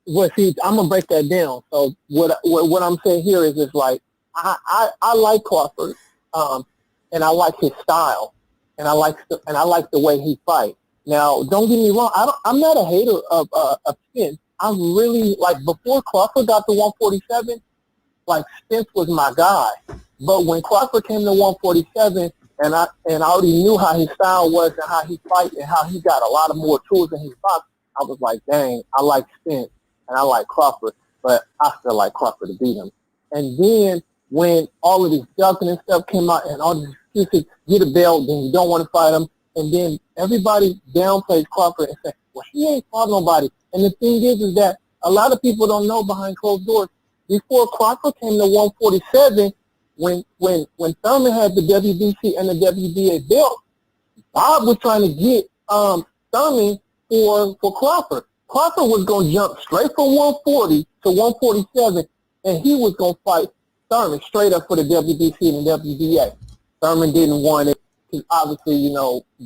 Well, see, I'm gonna break that down. So what I'm saying here is like I like Crawford, and I like his style, and I like the way he fights. Now, don't get me wrong. I'm not a hater of Spence. I'm really before Crawford got to 147, Spence was my guy. But when Crawford came to 147, and I already knew how his style was and how he fights and how he got a lot of more tools in his box, I was like, dang, I like Spence and I like Crawford, but I still like Crawford to beat him. And then when all of this ducking and stuff came out and all these excuses, get a belt, then you don't want to fight him, and then everybody downplays Crawford and say, well, he ain't fought nobody. And the thing is that a lot of people don't know behind closed doors. Before Crawford came to 147, when Thurman had the WBC and the WBA belt, Bob was trying to get Thurman for Crawford. Crawford was going to jump straight from 140 to 147, and he was going to fight Thurman straight up for the WBC and the WBA. Thurman didn't want it because obviously,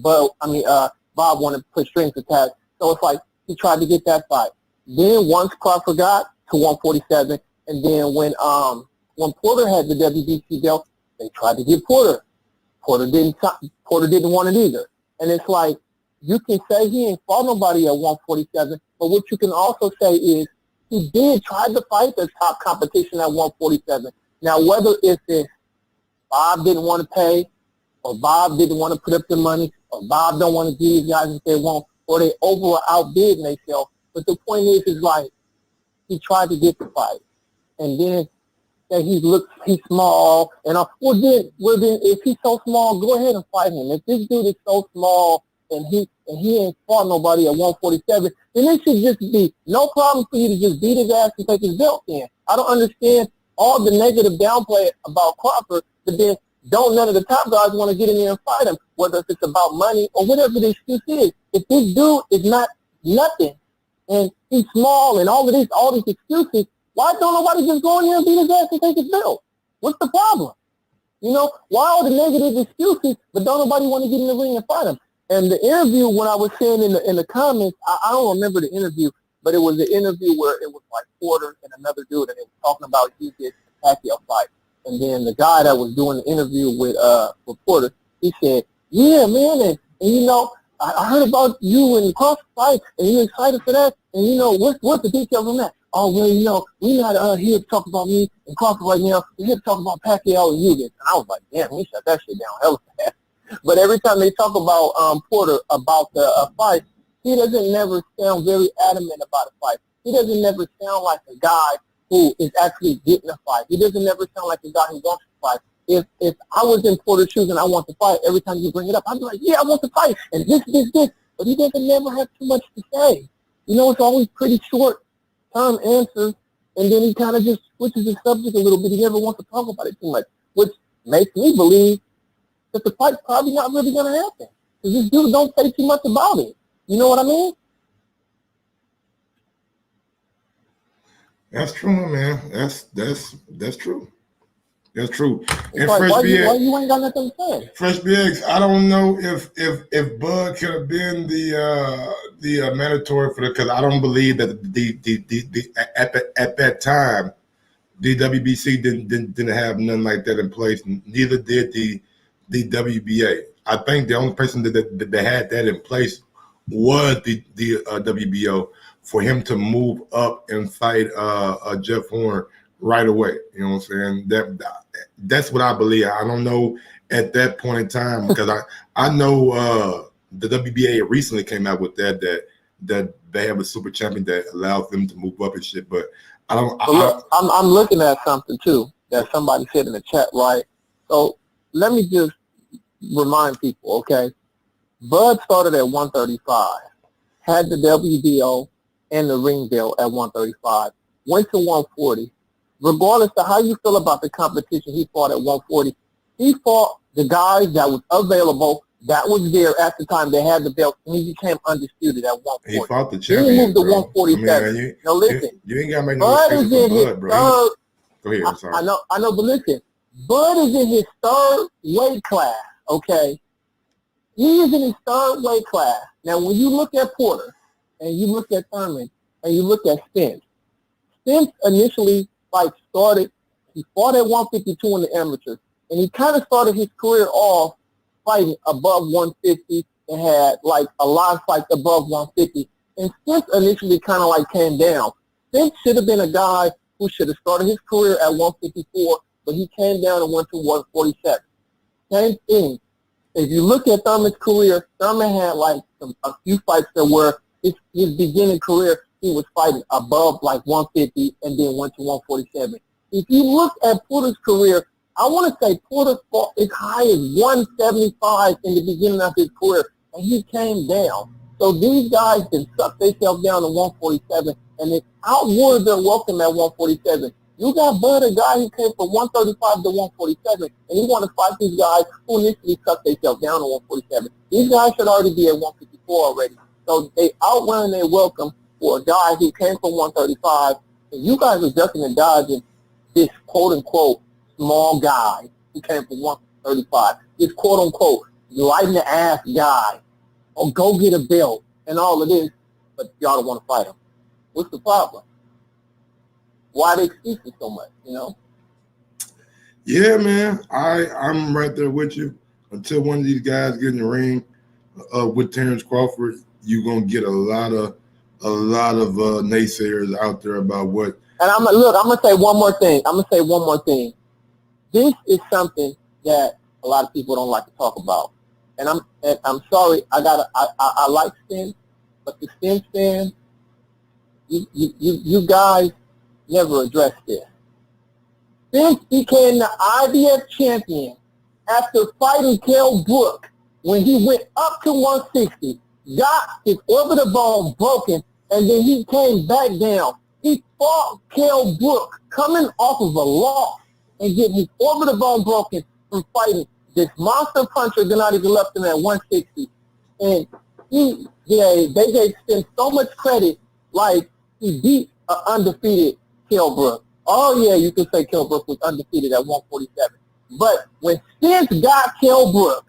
Bob wanted to put strings attached. So it's like he tried to get that fight. Then once Crawford got to 147, and then when Porter had the WBC belt, they tried to get Porter. Porter didn't want it either. And it's like, you can say he ain't fought nobody at 147, but what you can also say is he did try to fight the top competition at 147. Now, whether it's Bob didn't want to pay, or Bob didn't want to put up the money, or Bob don't want to give these guys if they want, or they over or outbid themselves. But the point is he tried to get the fight. And then that he's small, and well then if he's so small, go ahead and fight him. If this dude is so small and he ain't fought nobody at 147, then it should just be no problem for you to just beat his ass and take his belt in. I don't understand all the negative downplay about Crawford, but then none of the top guys want to get in there and fight him, whether if it's about money or whatever the excuse is. If this dude is not nothing and he's small and all these excuses, why don't nobody just go in here and beat his ass and take his belt? What's the problem? You know, why all the negative excuses, but don't nobody want to get in the ring and fight him? And the interview, when I was saying in the comments, I don't remember the interview, but it was an interview where it was like Porter and another dude, and they were talking about you did the Pacquiao fight. And then the guy that was doing the interview with Porter, he said, yeah, man, and you know, I heard about you and the Crawford fight, and you're excited for that, and you know, what's the details on that? Oh, well, you know, we're not here to talk about me and Crawford right now. We're here to talk about Pacquiao and you. And I was like, damn, we shut that shit down hell fast. But every time they talk about Porter, about the fight, he doesn't never sound very adamant about a fight. He doesn't never sound like a guy who is actually getting a fight. He doesn't never sound like a guy who wants to fight. If I was in Porter's shoes and I want to fight, every time you bring it up, I'd be like, yeah, I want to fight, and this. But he doesn't never have too much to say. You know, it's always pretty short-term answers, and then he kind of just switches the subject a little bit. He never wants to talk about it too much, which makes me believe that the fight's probably not really going to happen. Because this dude don't say too much about it. You know what I mean? That's true, man. That's true. That's true. And like, Fresh why BX, you ain't got nothing to say? Fresh BX, I don't know if Bud could have been the mandatory for the, because I don't believe that at that time the WBC didn't have nothing like that in place. Neither did the WBA. I think the only person that had that in place was the WBO, for him to move up and fight Jeff Horn right away. You know what I'm saying? That's what I believe. I don't know at that point in time, because I know the WBA recently came out with that they have a super champion that allows them to move up and shit. But I don't. Look, I'm looking at something too that somebody said in the chat, right? So let me just remind people, okay? Bud started at 135, had the WBO and the ring belt at 135, went to 140. Regardless of how you feel about the competition, he fought at 140. He fought the guys that was available, that was there at the time they had the belt, and he became undisputed at 140. He fought the champion. He moved to bro. 147. I mean, now listen, you ain't got to make no Bud is in his Bud, bro. third. Go ahead. I'm sorry. I know, but listen, Bud is in his third weight class. Okay, he is in his third weight class. Now, when you look at Porter, and you look at Thurman, and you look at Spence initially he fought at 152 in the amateurs, and he kind of started his career off fighting above 150 and had like a lot of fights above 150. And Spence initially kind of like came down. Spence should have been a guy who should have started his career at 154, but he came down and went to 147. Same thing. If you look at Thurman's career, Thurman had like a few fights that were his beginning career. He was fighting above like 150 and then went to 147. If you look at Porter's career, I want to say Porter fought as high as 175 in the beginning of his career, and he came down. So these guys can suck themselves down to 147, and they outward their welcome at 147. You got Bud, a guy who came from 135 to 147, and he want to fight these guys who initially sucked themselves down to 147. These guys should already be at 154 already. So they outrun their welcome for a guy who came from 135, and you guys are ducking and dodging this quote-unquote small guy who came from 135, this quote-unquote light-in-the-ass guy, or go get a belt and all of this, but y'all don't want to fight him. What's the problem? Why the excuses so much, you know? Yeah, man, I'm right there with you. Until one of these guys get in the ring with Terrence Crawford, you're gonna get a lot of naysayers out there about what. And I'm gonna say one more thing. This is something that a lot of people don't like to talk about. And I'm sorry, I like Spence, but the Spence fans, you guys never addressed this. Spence became the IBF champion after fighting Kell Brook when he went up to 160, got his orbital bone broken, and then he came back down. He fought Kell Brook coming off of a loss and getting his orbital bone broken from fighting this monster puncher Gennady Golovkin at 160. And they gave Spence so much credit, like he beat an undefeated Kell Brook. oh yeah, you could say Kell Brook was undefeated at 147. But when Spence got Kell Brook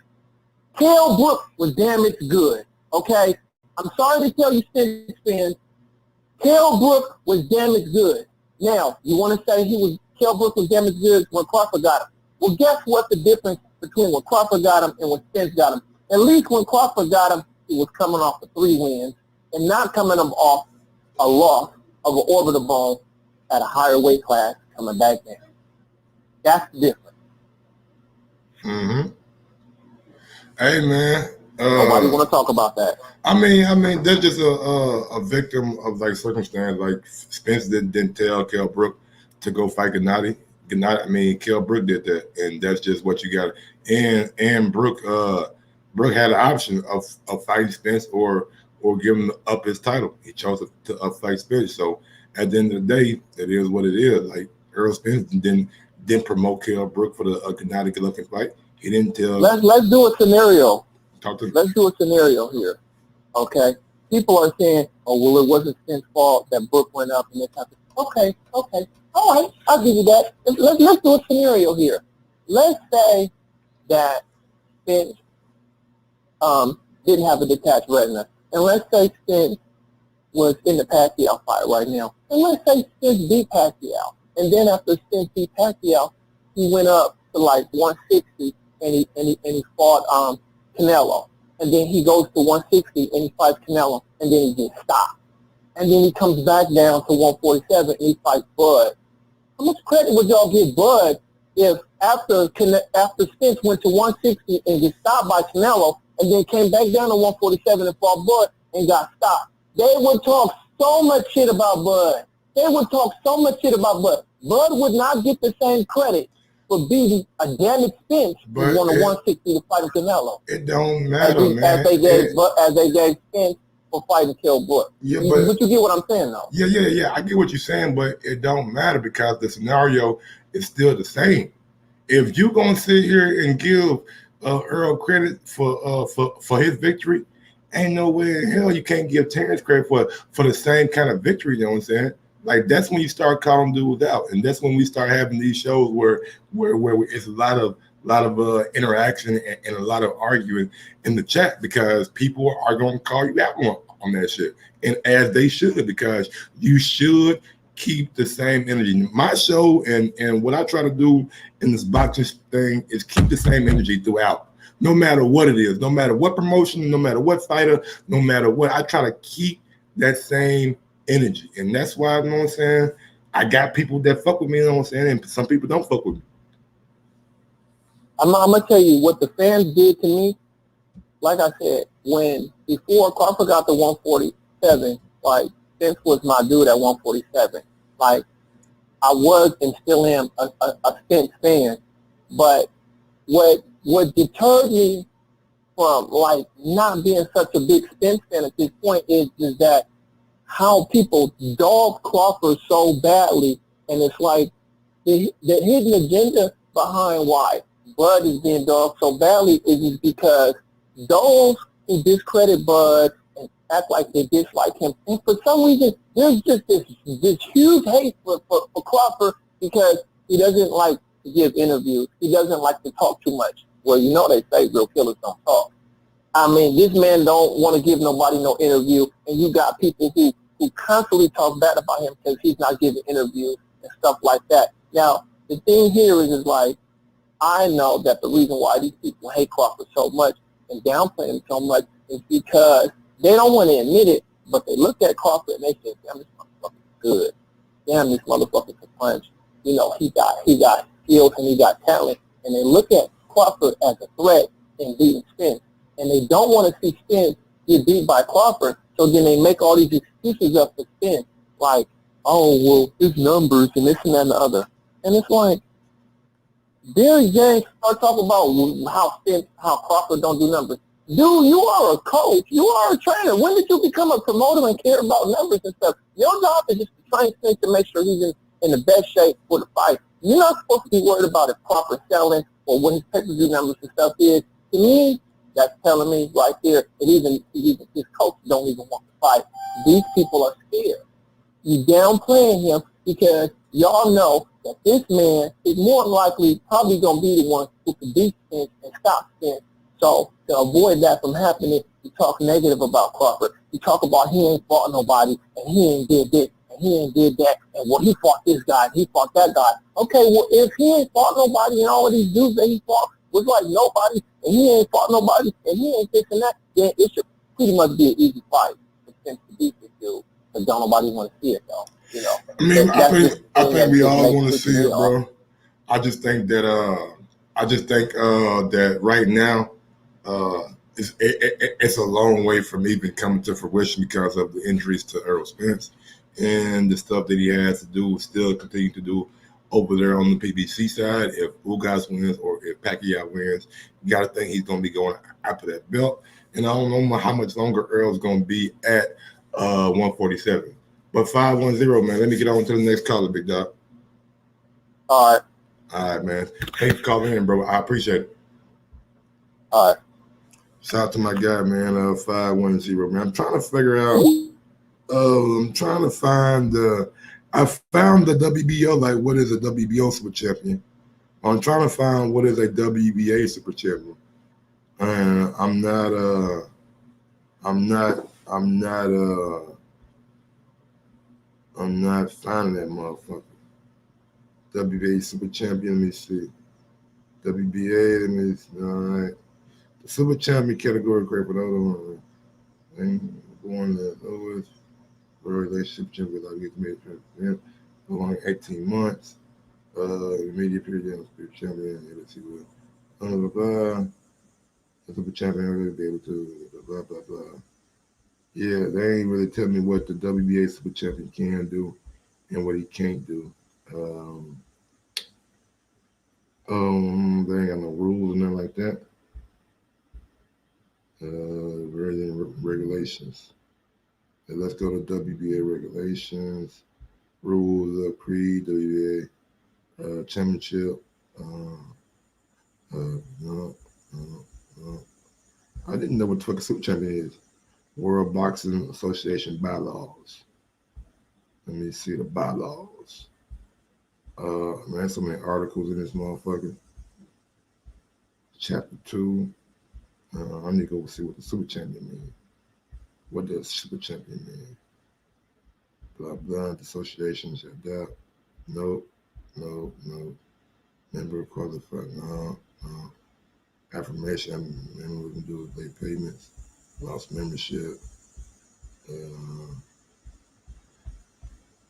was damaged good, okay? I'm sorry to tell you, Spence fans, Kell Brook was damaged good. Now, you want to say Kell Brook was damaged good when Crawford got him. Well, guess what the difference between when Crawford got him and when Spence got him? At least when Crawford got him, he was coming off the 3 wins and not coming off a loss of an orbital bone at a higher weight class coming back down. That's different. Mm-hmm. Hey, man. Nobody want to talk about that. I mean, they're just a victim of like circumstance. Like Spence didn't tell Kell Brook to go fight Gennady. Kell Brook did that, and that's just what you got. And Brook had an option of fighting Spence or giving up his title. He chose to fight Spence. So at the end of the day, it is what it is. Like Errol Spence didn't promote Kell Brook for the Gennady Golovkin fight. He didn't tell. Let's do a scenario. Let's do a scenario here, okay? People are saying, oh, well, it wasn't Spence's fault that Brook went up and this happened. Okay, all right, I'll give you that. Let's do a scenario here. Let's say that Spence didn't have a detached retina, and let's say Spence was in the Pacquiao fight right now, and let's say Spence beat Pacquiao, and then after Spence beat Pacquiao, he went up to like 160, and he fought Canelo, and then he goes to 160 and he fights Canelo, and then he gets stopped, and then he comes back down to 147 and he fights Bud. How much credit would y'all give Bud if after Spence went to 160 and gets stopped by Canelo, and then came back down to 147 and fought Bud and got stopped? They would talk so much shit about Bud. Bud would not get the same credit for beating a damaged Spence who won a 160 to fight Canelo. It don't matter, man. As they gave Spence for fighting Kell Brook. Yeah, but you get what I'm saying, though. Yeah. I get what you're saying, but it don't matter because the scenario is still the same. If you're gonna sit here and give Earl credit for his victory, ain't no way in hell you can't give Terrence credit for the same kind of victory. You know what I'm saying? Like that's when you start calling dudes out, and that's when we start having these shows where it's a lot of interaction and a lot of arguing in the chat because people are going to call you out on that shit, and as they should, because you should keep the same energy. My show and what I try to do in this boxing thing is keep the same energy throughout, no matter what it is, no matter what promotion, no matter what fighter, no matter what. I try to keep that same energy, and that's why, you know what I'm saying, I got people that fuck with me, you know what I'm saying, and some people don't fuck with me. I'm gonna tell you what the fans did to me. Like I said, before Crawford got to 147, like Spence was my dude at 147. Like I was and still am a Spence fan, but what deterred me from like not being such a big Spence fan at this point is that how people dog Crawford so badly, and it's like the hidden agenda behind why Bud is being dogged so badly is because those who discredit Bud and act like they dislike him, and for some reason there's just this huge hate for Crawford because he doesn't like to give interviews. He doesn't like to talk too much. Well, you know they say real killers don't talk. I mean, this man don't want to give nobody no interview, and you got people who constantly talk bad about him because he's not giving interviews and stuff like that. Now, the thing here is like, I know that the reason why these people hate Crawford so much and downplay him so much is because they don't want to admit it, but they look at Crawford and they say, damn, this motherfucker's good. Damn, this motherfucker can punch. You know, he got skills and he got talent. And they look at Crawford as a threat in beating Spence. And they don't want to see Spence get beat by Crawford, so then they make all these excuses up for Spence, like, oh, well, his numbers and this and that and the other. And it's like, Barry James start talking about how Crawford don't do numbers. Dude, you are a coach. You are a trainer. When did you become a promoter and care about numbers and stuff? Your job is just to train Spence to make sure he's in the best shape for the fight. You're not supposed to be worried about if Crawford selling or what his pay-per-view numbers and stuff is. To me, that's telling me right there that even his coach don't even want to fight. These people are scared. You downplaying him because y'all know that this man is more than likely probably going to be the one who can beat Spence and stop Spence. So to avoid that from happening, you talk negative about Crawford. You talk about he ain't fought nobody, and he ain't did this, and he ain't did that, and well, he fought this guy, and he fought that guy. Okay, well, if he ain't fought nobody and all of these dudes that he fought was like nobody, and he ain't fought nobody, and he ain't this and that, then it should pretty much be an easy fight for Spence to beat this dude. But don't nobody want to see it, though. You know. I mean, I think we all want to see it, bro. I just think that that right now, it's a long way from even coming to fruition because of the injuries to Errol Spence and the stuff that he has to do, still continue to do over there on the PBC side. If Ugas wins or if Pacquiao wins, you got to think he's going to be going after that belt. And I don't know how much longer Earl's going to be at 147. But 510, man. Let me get on to the next caller, big dog. All right. All right, man. Thanks for calling in, bro. I appreciate it. All right. Shout out to my guy, man. 510, man. I'm trying to figure out. I'm trying to find I found the WBO. Like, what is a WBO super champion? I'm trying to find what is a WBA super champion. And I'm not finding that motherfucker. WBA super champion. Let me see. WBA. Let me see. All right. The super champion category, great, but hold on. I'm going to lowest relationship champion. I get made for long 18 months. Immediate period champion. Let's see what. Blah blah blah. The super champion will be able to blah blah blah. Yeah, they ain't really telling me what the WBA super champion can do and what he can't do. They ain't got no rules or nothing like that. Regulations. Let's go to WBA regulations, rules of creed, WBA championship. No. I didn't know what the fuck a super champion is. World Boxing Association bylaws. Let me see the bylaws. Man, so many articles in this motherfucker. Chapter 2. I need to go see what the super champion means. What does super champion mean? Blah, blah, the association shut down. No. Member qualified. No. Affirmation. Member we can do with late payments. Lost membership.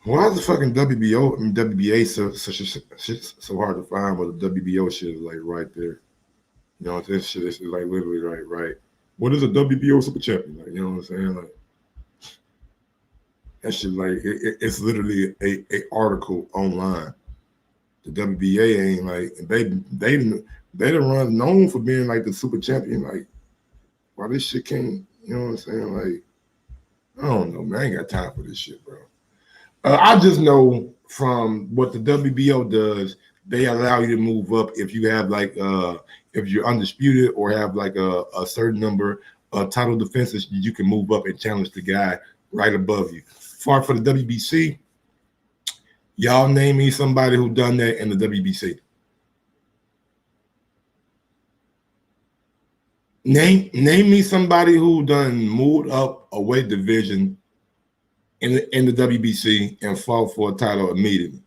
Why is the fucking WBA so hard to find, but the WBO shit is like right there. You know, this shit is like literally right. What is a WBO super champion? Like, you know what I'm saying? Like that shit, like it's literally a article online. The WBA ain't like they done run known for being like the super champion. Like, why this shit can't? You know what I'm saying? Like, I don't know, man. I ain't got time for this shit, bro. I just know from what the WBO does, they allow you to move up if you have like if you're undisputed or have like a certain number of title defenses, you can move up and challenge the guy right above you. For the WBC, y'all name me somebody who done that in the WBC. Name me somebody who done moved up a weight division in the WBC and fought for a title immediately.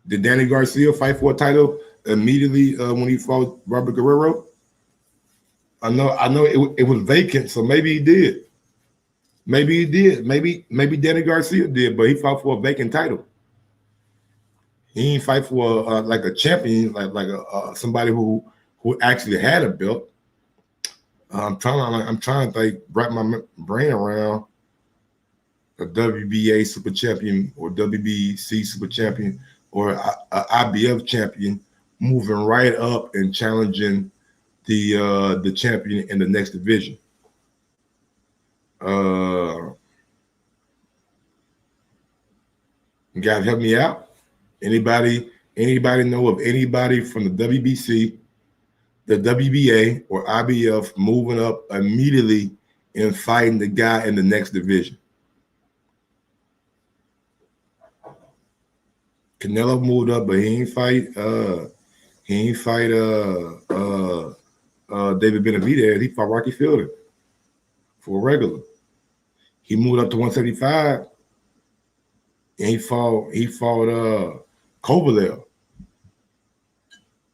Did Danny Garcia fight for a title immediately when he fought Robert Guerrero? I know it was vacant, so maybe he did. Maybe he did. Maybe Danny Garcia did, but he fought for a vacant title. He didn't fight for like a champion, like somebody who actually had a belt. I'm trying to like wrap my brain around a WBA super champion or WBC super champion or a IBF champion moving right up and challenging the champion in the next division. You guys help me out. Anybody know of anybody from the WBC, the WBA, or IBF moving up immediately and fighting the guy in the next division? Canelo moved up, but he ain't fight David Benavidez. He fought Rocky Fielding for a regular. He moved up to 175 and he fought Kovalev.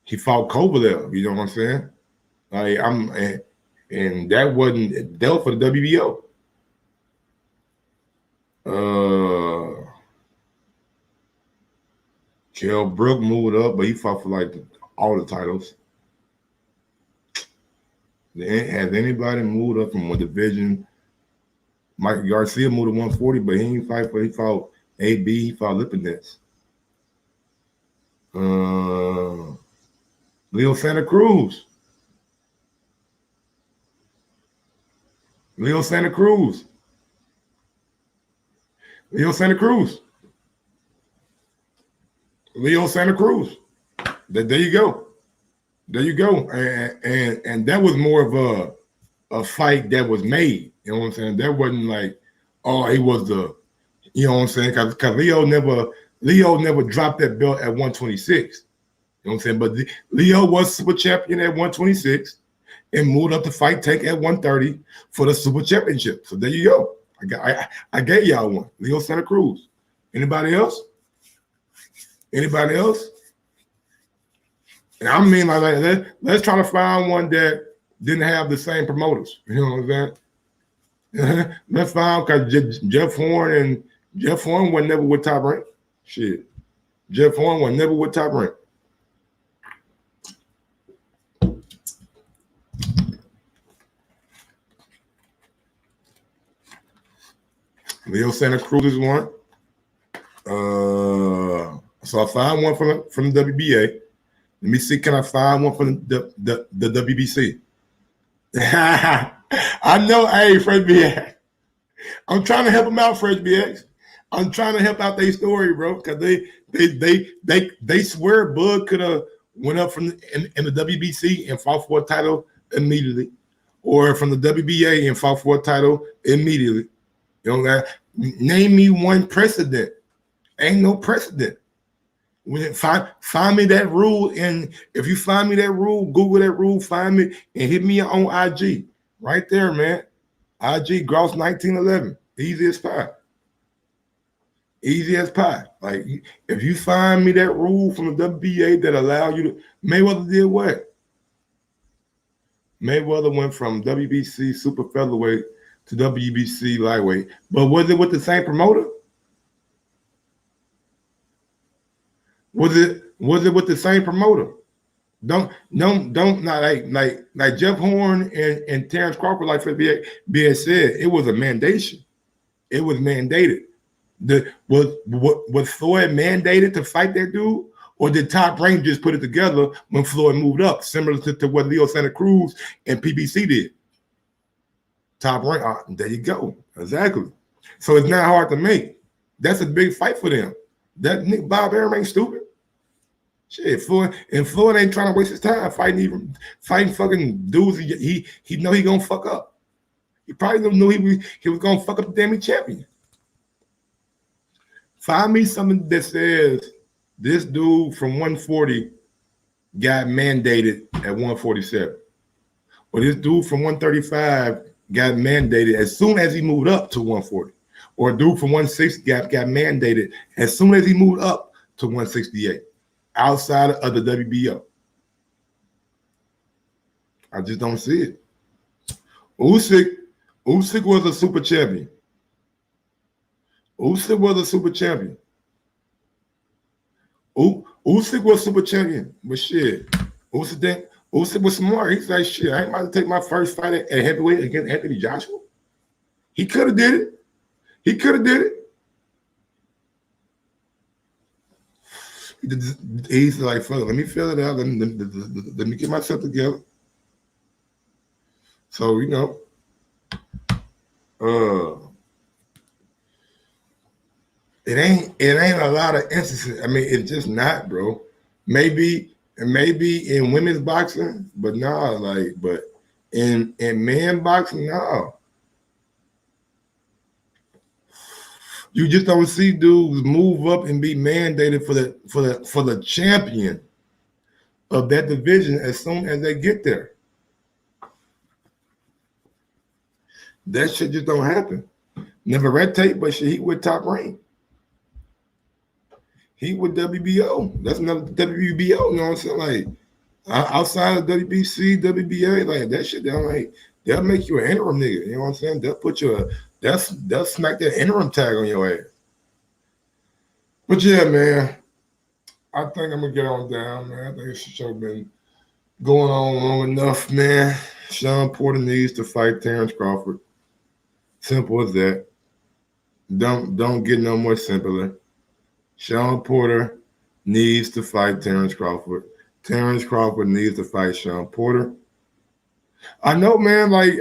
He fought Kovalev, you know what I'm saying? And that was for the WBO. Kell Brook moved up, but he fought for like all the titles. Has anybody moved up from one division? Mike Garcia moved to 140, but he ain't fight for. He fought AB. He fought Lipinets. Leo Santa Cruz. Leo Santa Cruz. There you go. There you go. And that was more of a fight that was made. You know what I'm saying? That wasn't like, oh, he was the, you know what I'm saying? Because Leo never dropped that belt at 126. You know what I'm saying? But Leo was super champion at 126 and moved up to fight Tank at 130 for the super championship. So there you go. I gave y'all one. Leo Santa Cruz. Anybody else? Anybody else? And I mean, like let's try to find one that didn't have the same promoters. You know what I'm saying? Let's find, because Jeff Horn was never with Top Rank. Shit. Jeff Horn was never with Top Rank. Leo Santa Cruz is one. So I find one from the WBA. Let me see, can I find one from the WBC? I know, hey, Fresh BX. I'm trying to help them out, Fresh BX. I'm trying to help out their story, bro, because they swear Bud could have went up in the WBC and fought for a title immediately, or from the WBA and fought for a title immediately. You know, name me one precedent. Ain't no precedent. Find me that rule, and if you find me that rule, Google that rule, find me, and hit me on IG. Right there, man. IG Gross 1911. Easy as pie. Easy as pie. Like, if you find me that rule from the WBA that allow you to, Mayweather did what? Mayweather went from WBC super featherweight to WBC lightweight. But was it with the same promoter? Was it with the same promoter? Don't not like Jeff Horn and Terrence Crawford, like BS said, it was a mandation. It was mandated. Was Floyd mandated to fight that dude? Or did Top Rank just put it together when Floyd moved up, similar to what Leo Santa Cruz and PBC did? Top Rank, there you go. Exactly. So it's not hard to make. That's a big fight for them. That Nick Bob Arum ain't stupid. Shit, Floyd ain't trying to waste his time fighting fucking dudes he know he gonna fuck up. He probably knew he was gonna fuck up the damn champion. Find me something that says this dude from 140 got mandated at 147. Or this dude from 135 got mandated as soon as he moved up to 140. Or a dude from 160 got mandated as soon as he moved up to 168. Outside of the WBO. I just don't see it. Usyk was a super champion. Usyk was a super champion. Usyk was super champion. But shit, Usyk was smart. He's like, shit, I ain't about to take my first fight at heavyweight against Anthony Joshua. He could have did it. He's like, fuck, let me fill it out. Let me get myself together. So, you know, it ain't a lot of instances. I mean, it's just not, bro. Maybe in women's boxing, but nah, but in men boxing, no. You just don't see dudes move up and be mandated for the champion of that division as soon as they get there. That shit just don't happen. Never red tape, but shit, he with top rank. He with WBO. That's another WBO. You know what I'm saying? Like outside of WBC, WBA, like that shit. They'll make you an interim nigga. You know what I'm saying? They'll smack that interim tag on your ass. But yeah, man, I think I'm gonna get on down, man. I think this show been going on long enough, man. Sean Porter needs to fight Terrence Crawford. Simple as that. Don't get no more simpler. Sean Porter needs to fight Terrence Crawford. Terrence Crawford needs to fight Sean Porter. I know, man, like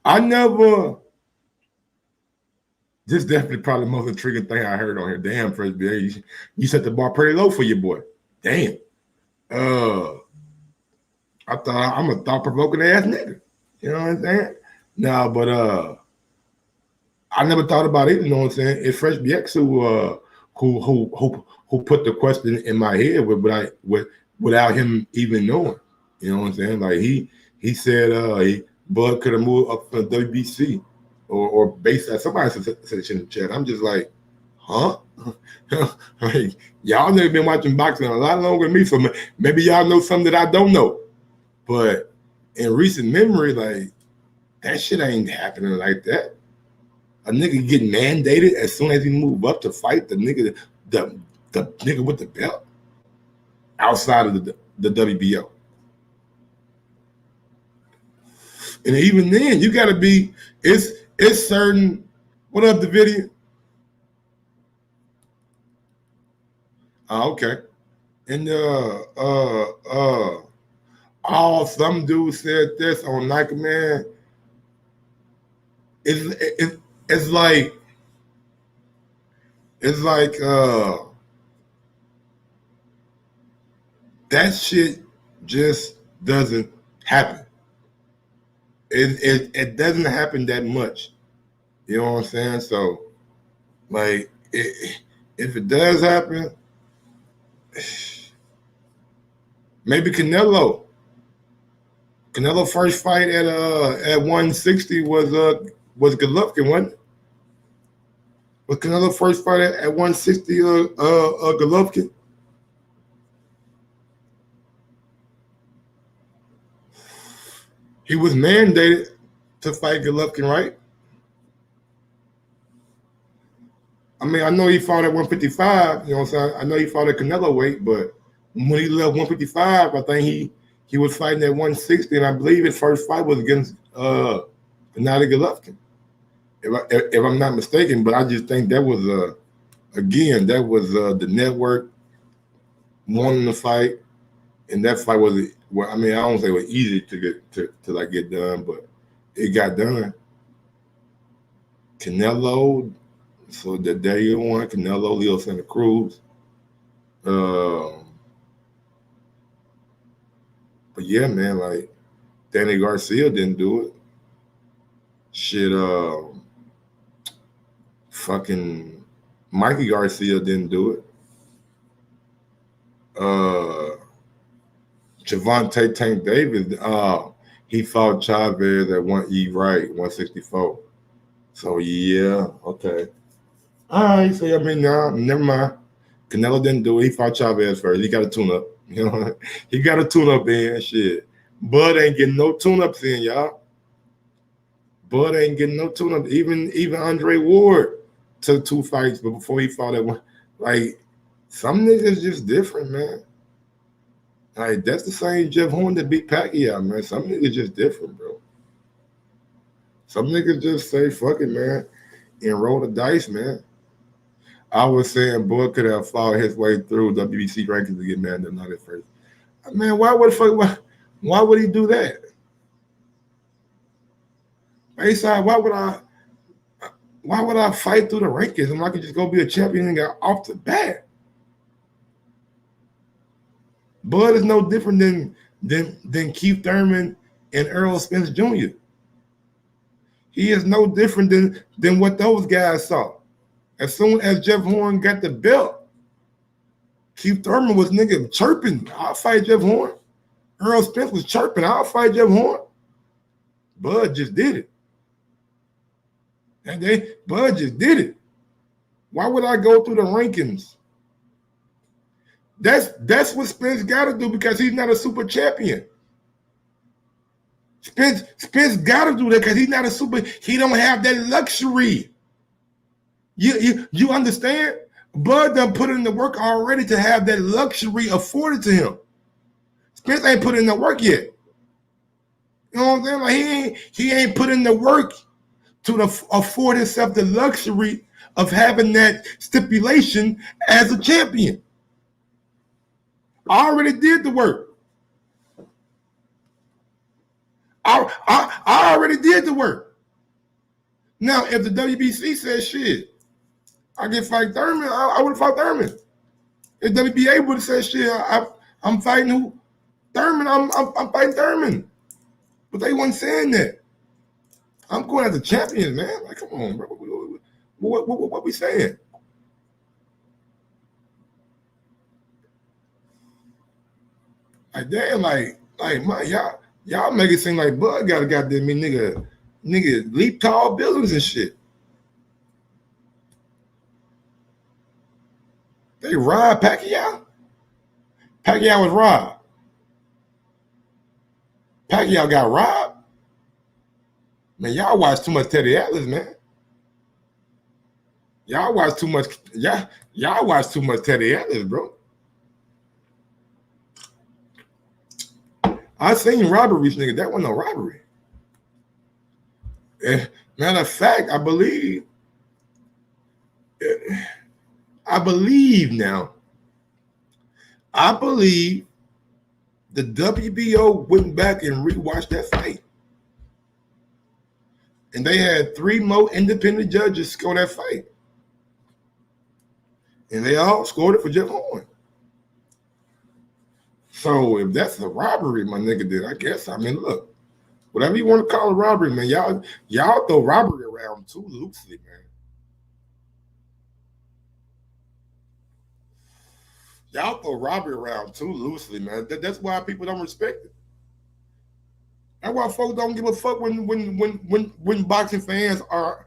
I never. This is definitely probably the most intriguing thing I heard on here. Damn, Fresh Bear, you set the bar pretty low for your boy. Damn. I thought I'm a thought-provoking ass nigga. You know what I'm saying? No, but I never thought about it. You know what I'm saying? It's Fresh BX who put the question in my head without him even knowing. You know what I'm saying? Like he said Bud could have moved up from WBC or based on somebody said it in the chat. I'm just like, huh? Like, y'all never been watching boxing a lot longer than me, so maybe y'all know something that I don't know. But in recent memory, like that shit ain't happening like that. A nigga get mandated as soon as he move up to fight the nigga with the belt outside of the WBO. And even then, you gotta be, it's certain. What up, Davidian? Okay. And some dude said this on Nike, man. It's like that shit just doesn't happen. It doesn't happen that much. You know what I'm saying? So, like, if it does happen, maybe Canelo first fight at 160 was Golovkin, wasn't it? Was Canelo first fight at 160 Golovkin? He was mandated to fight Golovkin, right? I mean, I know he fought at 155, you know what I'm saying? I know he fought at Canelo weight, but when he left 155, I think he was fighting at 160, and I believe his first fight was against Gennady Golovkin, if I'm not mistaken. But I just think that was the network wanting to fight, and that fight was, well, I mean, I don't say it was easy to get done, but it got done. Canelo, so the day you won, Canelo, Leo Santa Cruz. But yeah, man, like Danny Garcia didn't do it. Shit, fucking Mikey Garcia didn't do it. Javante Tank Davis, he fought Chavez at 164. So yeah, okay. All right, so I mean, nah, never mind. Canelo didn't do it. He fought Chavez first. He got a tune-up. You know, he got a tune-up in, shit. Bud ain't getting no tune-ups in, y'all. Bud ain't getting no tune-up. Even Andre Ward took 2 fights, but before he fought that one, like, some niggas just different, man. Like, that's the same Jeff Horn that beat Pacquiao, man. Some niggas just different, bro. Some niggas just say, fuck it, man, and roll the dice, man. I was saying Bud could have fought his way through WBC rankings to get mad not at first. Man, why would he do that? Bayside, why would I fight through the rankings and I could just go be a champion and get off the bat? Bud is no different than Keith Thurman and Errol Spence Jr. He is no different than what those guys saw. As soon as Jeff Horn got the belt, Keith Thurman was nigga chirping, I'll fight Jeff Horn. Errol Spence was chirping, I'll fight Jeff Horn. Bud just did it. Bud just did it. Why would I go through the rankings? That's what Spence got to do because he's not a super champion. Spence got to do that because he's not a super. He don't have that luxury. You understand? Bud done put in the work already to have that luxury afforded to him. Spence ain't put in the work yet. You know what I'm saying? Like he ain't put in the work to afford himself the luxury of having that stipulation as a champion. I already did the work. I already did the work. Now, if the WBC says shit, I get fight Thurman, I would have fought Thurman. If WBA would have said shit, I'm fighting who? Thurman, I'm fighting Thurman. But they wasn't saying that. I'm going as a champion, man. Like, come on, bro. What we saying? Like, damn, like y'all make it seem like Bud got a goddamn nigga leap tall buildings and shit. They robbed Pacquiao. Pacquiao was robbed. Pacquiao got robbed. Man, y'all watch too much Teddy Atlas, man. Y'all watch too much Teddy Atlas, bro. I seen robberies, nigga. That wasn't no robbery. Matter of fact, I believe the WBO went back and rewatched that fight. And they had 3 more independent judges score that fight. And they all scored it for Jeff Horn. So if that's a robbery, my nigga did, I guess. I mean, look, whatever you want to call a robbery, man, y'all throw robbery around too loosely, man. Y'all throw robbery around too loosely, man. That's why people don't respect it. That's why folks don't give a fuck when boxing fans are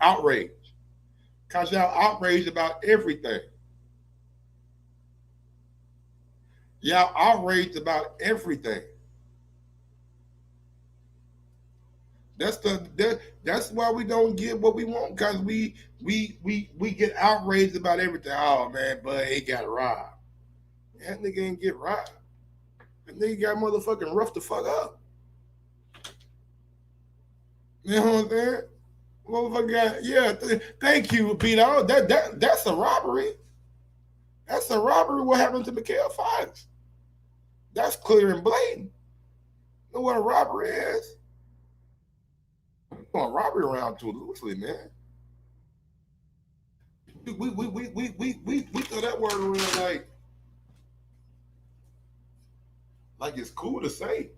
outraged. Cause y'all outraged about everything. Y'all outraged about everything. That's why we don't get what we want, cause we get outraged about everything. Oh man, but he got robbed. That nigga ain't get robbed. That nigga got motherfucking rough the fuck up. You know what I'm saying? Motherfucker got, yeah, thank you, Peter. That's a robbery. That's a robbery. What happened to Mikael Fox? That's clear and blatant. You know what a robbery is? I'm going robbery around too loosely, man. We throw that word around like it's cool to say.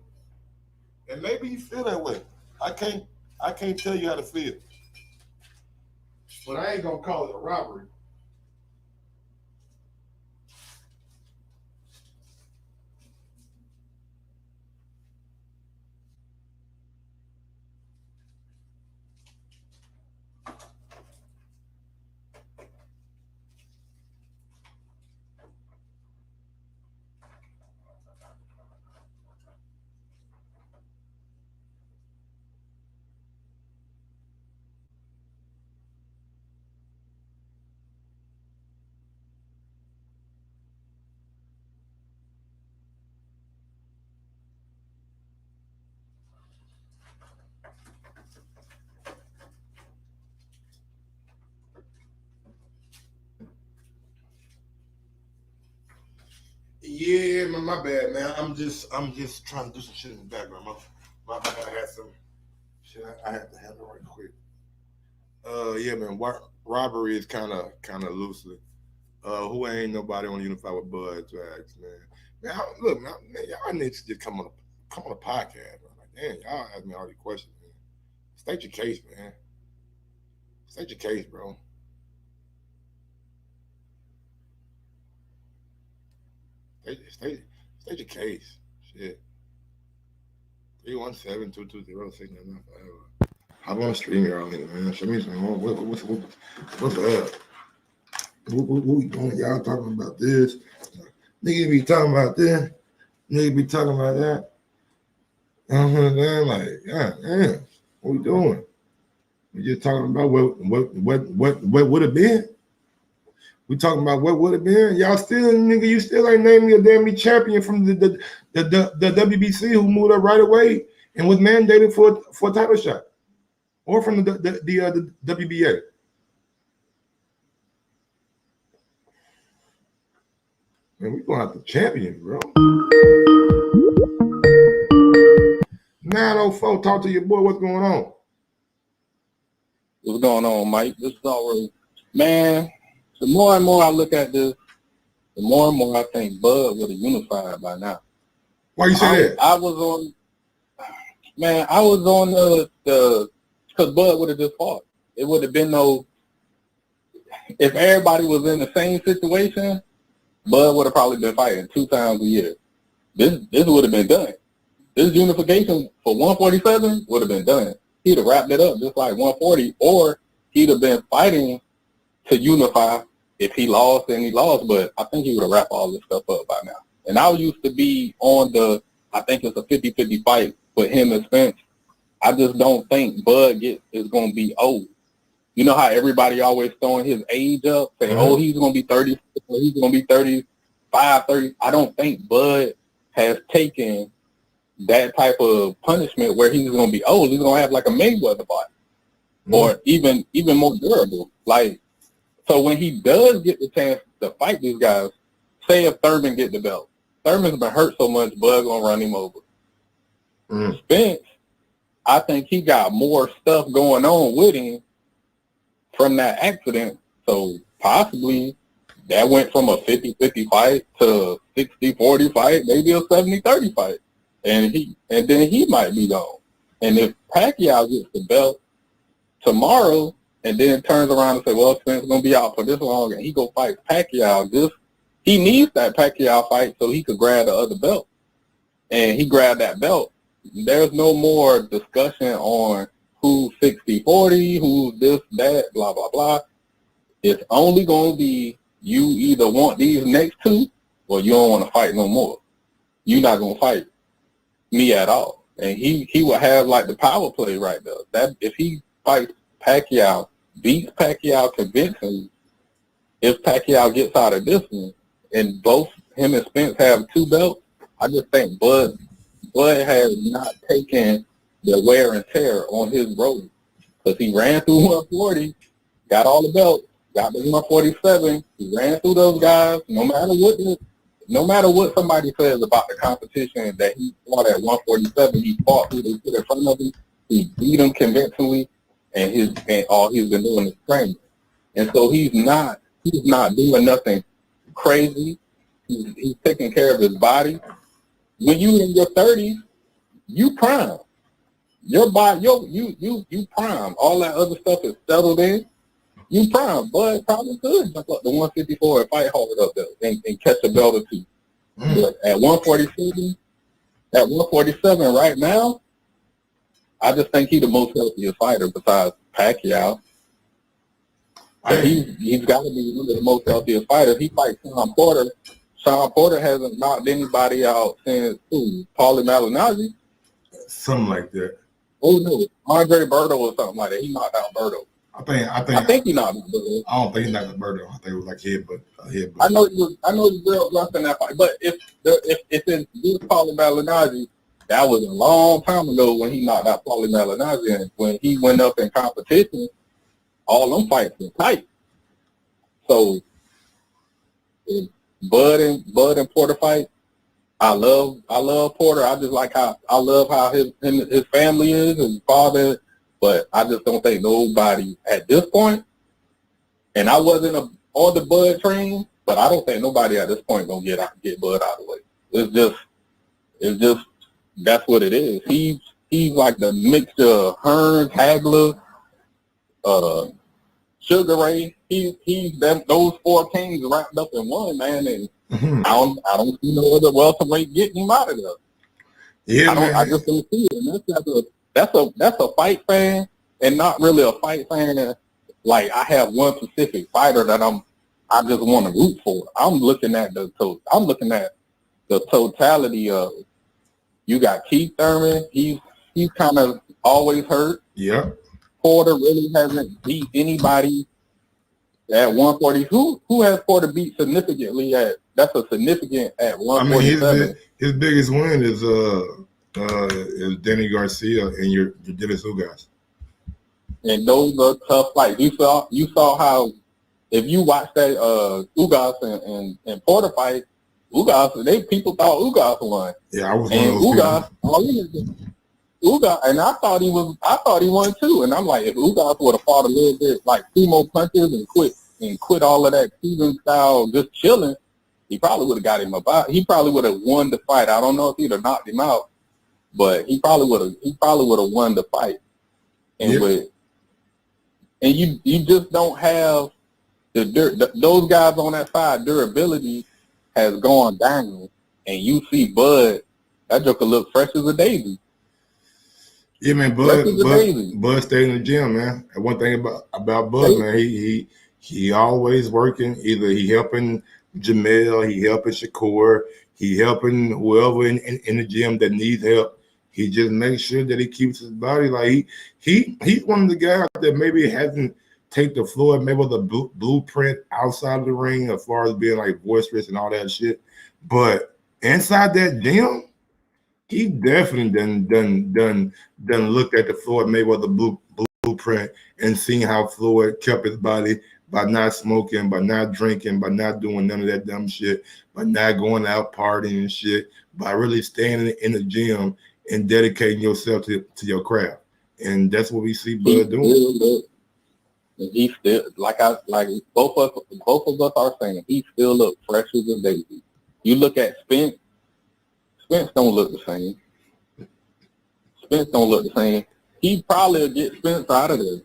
And maybe you feel that way. I can't tell you how to feel. But I ain't gonna call it a robbery. Yeah, man, my bad, man. I'm just trying to do some shit in the background. My bad. I had some shit I had to handle right quick. Yeah, man. Robbery is kind of loosely. Who ain't nobody on Unify with Bud Drags, man. Man, look, man, y'all need to just come on a podcast, man. Like, damn, y'all ask me all these questions, man. State your case, man. State your case, bro. State your case. Shit. 317-220-6995. I want to stream y'all nigga, man. Show me some more. What's up? What we doing? Y'all talking about this? Nigga be talking about this. Nigga be talking about that. You know what I'm saying? Like, God damn, what we doing? We just talking about what would have been. We talking about what would have been. Y'all still, nigga, you still ain't named me a damn champion from the WBC who moved up right away and was mandated for a title shot, or from the WBA. Man, we gonna have to champion, bro. 904, talk to your boy. What's going on? What's going on, Mike? This is already, man. The more and more I look at this, the more and more I think Bud would have unified by now. Why you say that? I was on the because Bud would have just fought. It would have been no. If everybody was in the same situation, Bud would have probably been fighting 2 times a year. This would have been done. This unification for 147 would have been done. He'd have wrapped it up just like 140, or he'd have been fighting to unify. If he lost, then he lost, but I think he would have wrapped all this stuff up by now. And I used to be on I think it's a 50-50 fight with him and Spence. I just don't think Bud is going to be old. You know how everybody always throwing his age up, saying, oh, he's going to be 30, he's going to be 35, 30. I don't think Bud has taken that type of punishment where he's going to be old. He's going to have like a Mayweather body, or even more durable. Like, so when he does get the chance to fight these guys, say if Thurman get the belt, Thurman's been hurt so much, Bud gonna run him over. Spence, I think he got more stuff going on with him from that accident. So possibly that went from a 50-50 fight to a 60-40 fight, maybe a 70-30 fight. And then he might be gone. And if Pacquiao gets the belt tomorrow and then turns around and says, well, Spence is going to be out for this long, and he go fight Pacquiao, he needs that Pacquiao fight so he could grab the other belt. And he grabbed that belt. There's no more discussion on who's 60-40, who's this, that, blah, blah, blah. It's only going to be you either want these next 2 or you don't want to fight no more. You're not going to fight me at all. And he will have like the power play right there. That if he fights Pacquiao, beats Pacquiao convincingly, if Pacquiao gets out of this one, and both him and Spence have 2 belts, I just think Bud has not taken the wear and tear on his road. Because he ran through 140, got all the belts, got to 147, he ran through those guys, no matter what somebody says about the competition that he fought at 147, he fought who they put in front of him, he beat him convincingly, and all he's been doing is training. And so he's not doing nothing crazy. He's taking care of his body. When you in your 30s, you prime. Your body, you prime. All that other stuff is settled in. You prime. Bud probably could jump up to 154 and fight hard up there and catch a belt or 2. But at 147 right now, I just think he's the most healthiest fighter besides Pacquiao. He's got to be one of the most healthiest fighters. He fights Sean Porter. Sean Porter hasn't knocked anybody out since Paulie Malignaggi. Something like that. Oh no, Andre Berto or something like that. He knocked out Berto. I think he knocked out Berto. I don't think he knocked out Berto. I think it was like headbutt. I know he was real rough in that fight. But if it's Paulie Malignaggi, that was a long time ago when he knocked out Paulie Malignaggi, and when he went up in competition, all them fights were tight. So Bud and Porter fight. I love Porter. I just like how his family is, his father, but I just don't think nobody at this point, and I wasn't on the Bud train, but I don't think nobody at this point gonna get Bud out of the way. It's just that's what it is. He's like the mixture of Hearns, Hagler, Sugar Ray, he's those 4 kings wrapped up in one, man, and I don't see no other welterweight getting him out of there. Yeah, I just don't see it. And that's a fight fan, and not really a fight fan. Like I have one specific fighter that I just want to root for. I'm looking at the totality of. You got Keith Thurman. He's kind of always hurt. Yeah. Porter really hasn't beat anybody at 140. Who has Porter beat significantly at? That's a significant at 147. I mean, his biggest win is Danny Garcia and your Dennis Ugas. And those are tough fights. You saw how if you watch that Ugas and Porter fight, Ugas, people thought Ugas won. Yeah, I was and one of those Ugas, Ugas, and I thought he won too. And I'm like, if Ugas would have fought a little bit, like 2 more punches and quit all of that Cuban style just chilling, he probably would have got him about. He probably would have won the fight. I don't know if he'd have knocked him out, but he probably would have won the fight. And you just don't have those guys on that side. Durability has gone down, and you see Bud. That joker look fresh as a daisy. Yeah, man, Bud stayed in the gym, man. And one thing about Bud, man, he always working. Either he helping Jamel, he helping Shakur, he helping whoever in the gym that needs help. He just makes sure that he keeps his body like he's one of the guys that maybe hasn't take the floor, maybe the blueprint outside of the ring as far as being like boisterous and all that shit. But inside that gym, he definitely done looked at the floor, maybe the blueprint, and seen how Floyd kept his body by not smoking, by not drinking, by not doing none of that dumb shit, by not going out partying and shit, by really staying in the gym and dedicating yourself to your craft. And that's what we see Bud doing. He still like both of us are saying, he still look fresh as a daisy. You look at Spence. Spence don't look the same. Spence don't look the same. He probably will get Spence out of there.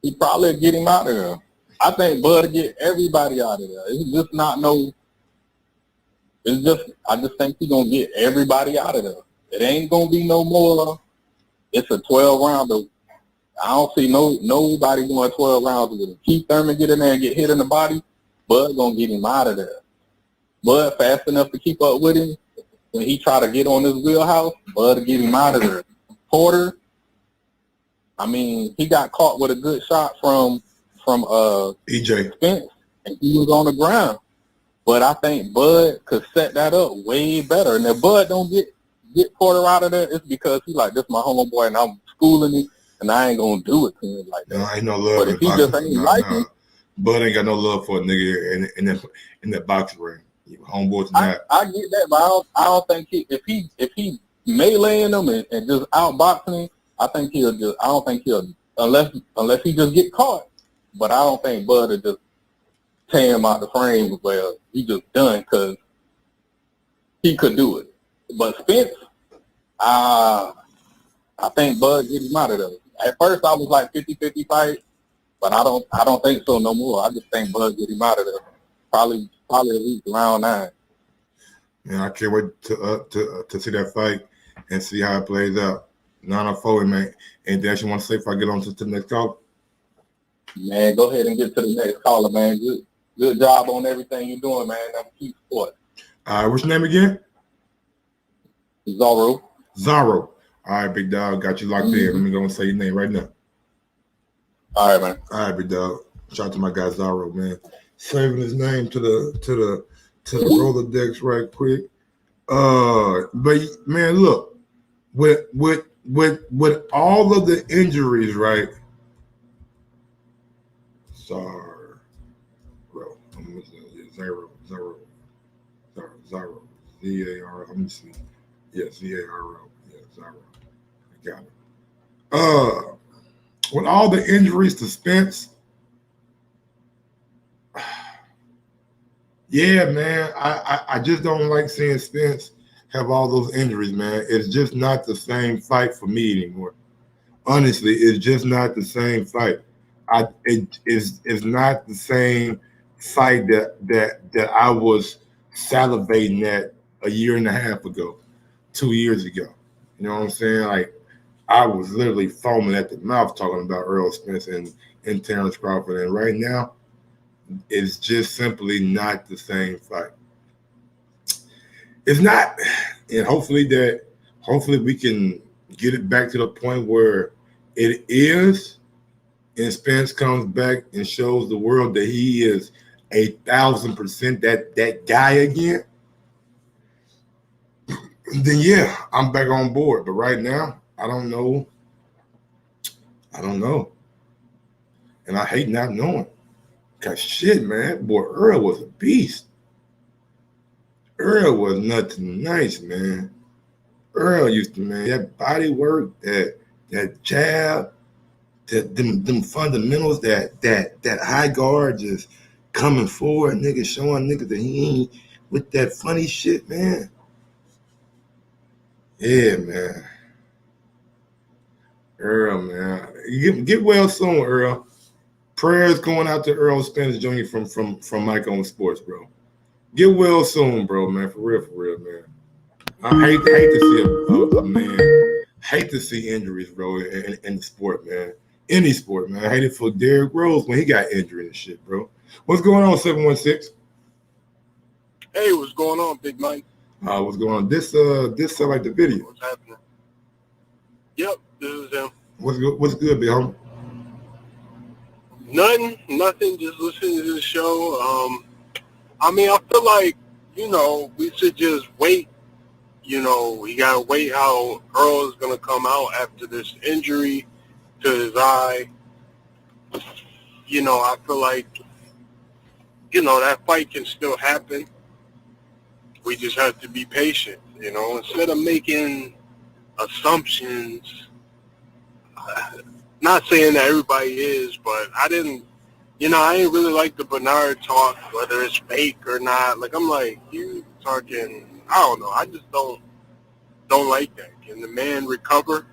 He probably will get him out of there. I think Bud will get everybody out of there. It's just not no. It's just I just think he's gonna get everybody out of there. It ain't gonna be no more. It's a 12-rounder. I don't see nobody going 12 rounds with him. Keith Thurman get in there and get hit in the body, Bud gonna get him out of there. Bud fast enough to keep up with him. When he try to get on his wheelhouse, Bud to get him out of there. Porter, I mean, he got caught with a good shot from EJ Spence, and he was on the ground. But I think Bud could set that up way better. And if Bud don't get Porter out of there, it's because he like, this my homeboy and I'm schooling him. And I ain't gonna do it to him like that. No, ain't no love. But if he just ain't like him, Bud ain't got no love for a nigga in that boxing ring. Homeboy tonight. I get that, but I don't think if he meleeing him and just outboxing him, I don't think he'll unless he just get caught. But I don't think Bud will just tear him out the frame. Well, he just done because he could do it. But Spence, I think Bud get him out of there. At first, I was like 50-50 fight, but I don't think so no more. I just think Bud get him out of there. Probably at least round 9. Man, I can't wait to see that fight and see how it plays out. 9-4, man. Anything else you want to say before I get on to the next call? Man, go ahead and get to the next caller, man. Good job on everything you're doing, man. I'm keep support. What's your name again? Zorro. All right, big dog. Got you locked in. Let me go and say your name right now. All right, man. All right, big dog. Shout out to my guy Zorro, man. Saving his name to the Rolodex right quick. But man, look, with all of the injuries, right? Zaro. Z-A-R. Let me see. Yeah, Z-A-R-O. Yeah, Zaro. I got it. With all the injuries to Spence, yeah, man, I just don't like seeing Spence have all those injuries, man. It's just not the same fight for me anymore. Honestly, it's just not the same fight. it is not the same fight that I was salivating at a year and a half ago, 2 years ago. You know what I'm saying? Like, I was literally foaming at the mouth talking about Errol Spence and Terrence Crawford. And right now, it's just simply not the same fight. It's not. And hopefully we can get it back to the point where it is, and Spence comes back and shows the world that he is 1,000% that guy again. Then yeah, I'm back on board. But right now, I don't know. And I hate not knowing. Cause shit, man, boy, Earl was a beast. Earl was nothing nice, man. Earl used to, man, that body work, that jab, them fundamentals, that high guard just coming forward, nigga, showing niggas that he ain't with that funny shit, man. Yeah, man. Earl, man. Get well soon, Earl. Prayers going out to Errol Spence Jr. from Mike on Sports, bro. Get well soon, bro, man. For real, man. I hate to see a man. Hate to see injuries, bro, in the sport, man. Any sport, man. I hate it for Derrick Rose when he got injured and shit, bro. What's going on, 716? Hey, what's going on, Big Mike? What's going on? This sound like the video. What's happening? Yep, this is him. What's good, big homie? Nothing. Just listening to the show. I mean, I feel like, we should just wait. We gotta wait how Earl is gonna come out after this injury to his eye. I feel like, that fight can still happen. We just have to be patient, instead of making assumptions. Not saying that everybody is, but I didn't really like the Bernard talk, whether it's fake or not. Like, I'm like, you talking, I don't know. I just don't like that. Can the man recover?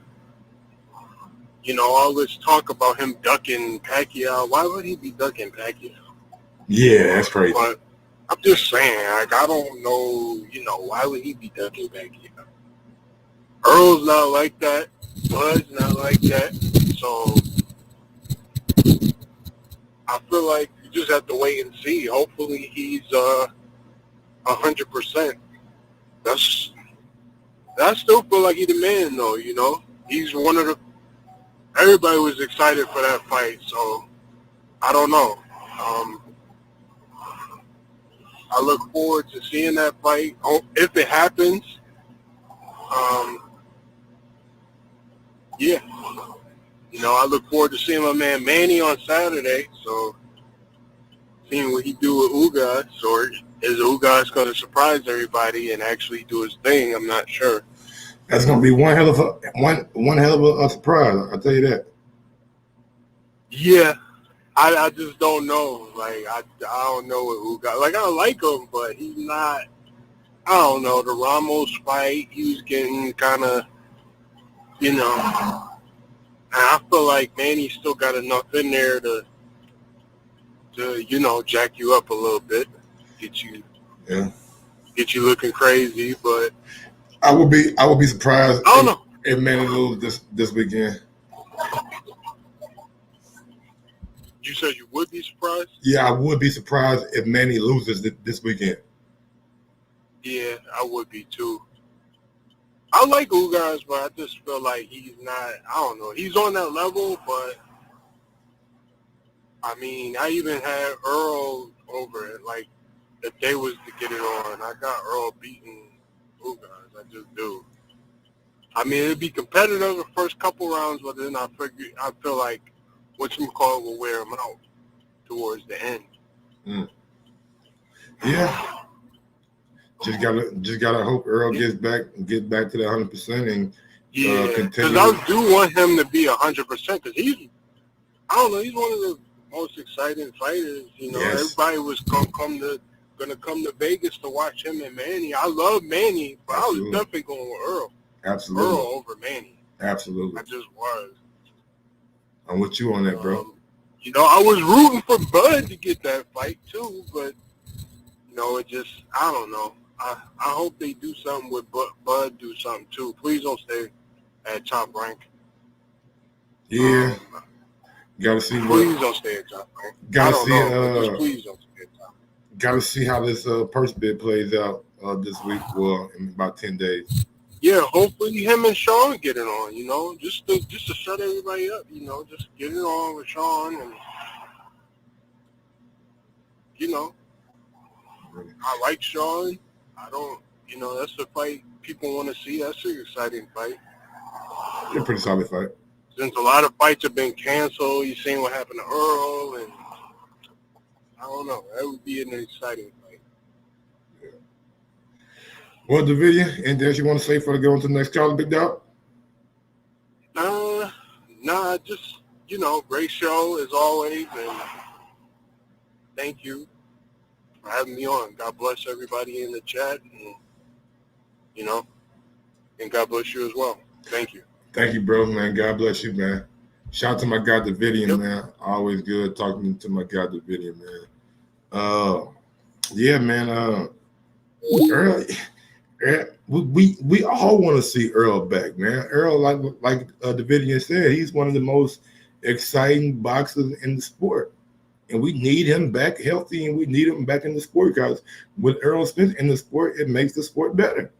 All this talk about him ducking Pacquiao. Why would he be ducking Pacquiao? Yeah, that's crazy. But I'm just saying, like, I don't know, why would he be ducking Pacquiao? Earl's not like that. Bud's not like that. So I feel like you just have to wait and see. Hopefully he's 100%. I still feel like he's the man, though. He's one of the. Everybody was excited for that fight, so I don't know. I look forward to seeing that fight if it happens. Yeah. I look forward to seeing my man Manny on Saturday, so seeing what he do with Ugas, or is Ugas going to surprise everybody and actually do his thing? I'm not sure. That's going to be one hell of a surprise, I'll tell you that. Yeah. I just don't know. Like, I don't know what Ugas, like, I like him, but he's not, I don't know, the Ramos fight, he was getting kind of, and I feel like Manny's still got enough in there to jack you up a little bit, get you looking crazy. But I would be surprised. I don't know if Manny loses this weekend. You said you would be surprised? Yeah, I would be surprised if Manny loses this weekend. Yeah, I would be too. I like Ugas, but I just feel like he's not, I don't know. He's on that level, but, I mean, I even had Earl over it. Like, if they was to get it on, I got Earl beating Ugas. I just do. I mean, it'd be competitive the first couple rounds, but then I feel like whatchamacallit will wear him out towards the end. Mm. Yeah. Just gotta hope Earl get back to the 100% and continue. Because I do want him to be 100% because he's one of the most exciting fighters. Yes. Everybody was gonna come to Vegas to watch him and Manny. I love Manny, but Absolutely. I was definitely going with Earl. Absolutely. Earl over Manny. Absolutely. I just was. I'm with you on that, bro. You know, I was rooting for Bud to get that fight too, but you know, it just, I don't know. I hope they do something with Bud do something too. Please don't stay at top rank. Yeah. Gotta see Please don't stay at top rank. Gotta I don't see know, but just please don't stay at top. Gotta see how this purse bid plays out this week, well, in about 10 days. Yeah, hopefully him and Sean get it on, you know, just to shut everybody up, you know, just get it on with Sean and, you know, I like Sean. I don't, you know, that's the fight people want to see. That's an exciting fight. Yeah, pretty solid fight. Since a lot of fights have been canceled, you've seen what happened to Earl, and I don't know. That would be an exciting fight. Yeah. Well, Davidia, anything else you want to say before I go on to the next call, Big Dog? Nah, just, you know, great show as always, and thank you for having me on. God bless everybody in the chat, and, you know, and God bless you as well. Thank you. Thank you, bro, man. God bless you, man. Shout out to my guy, Davidian, man. Always good talking to my guy, Davidian, man. Yeah, man. Earl, we all want to see Earl back, man. Earl, like Davidian said, he's one of the most exciting boxers in the sport. And we need him back healthy, and we need him back in the sport, because with Errol Spence in the sport, it makes the sport better.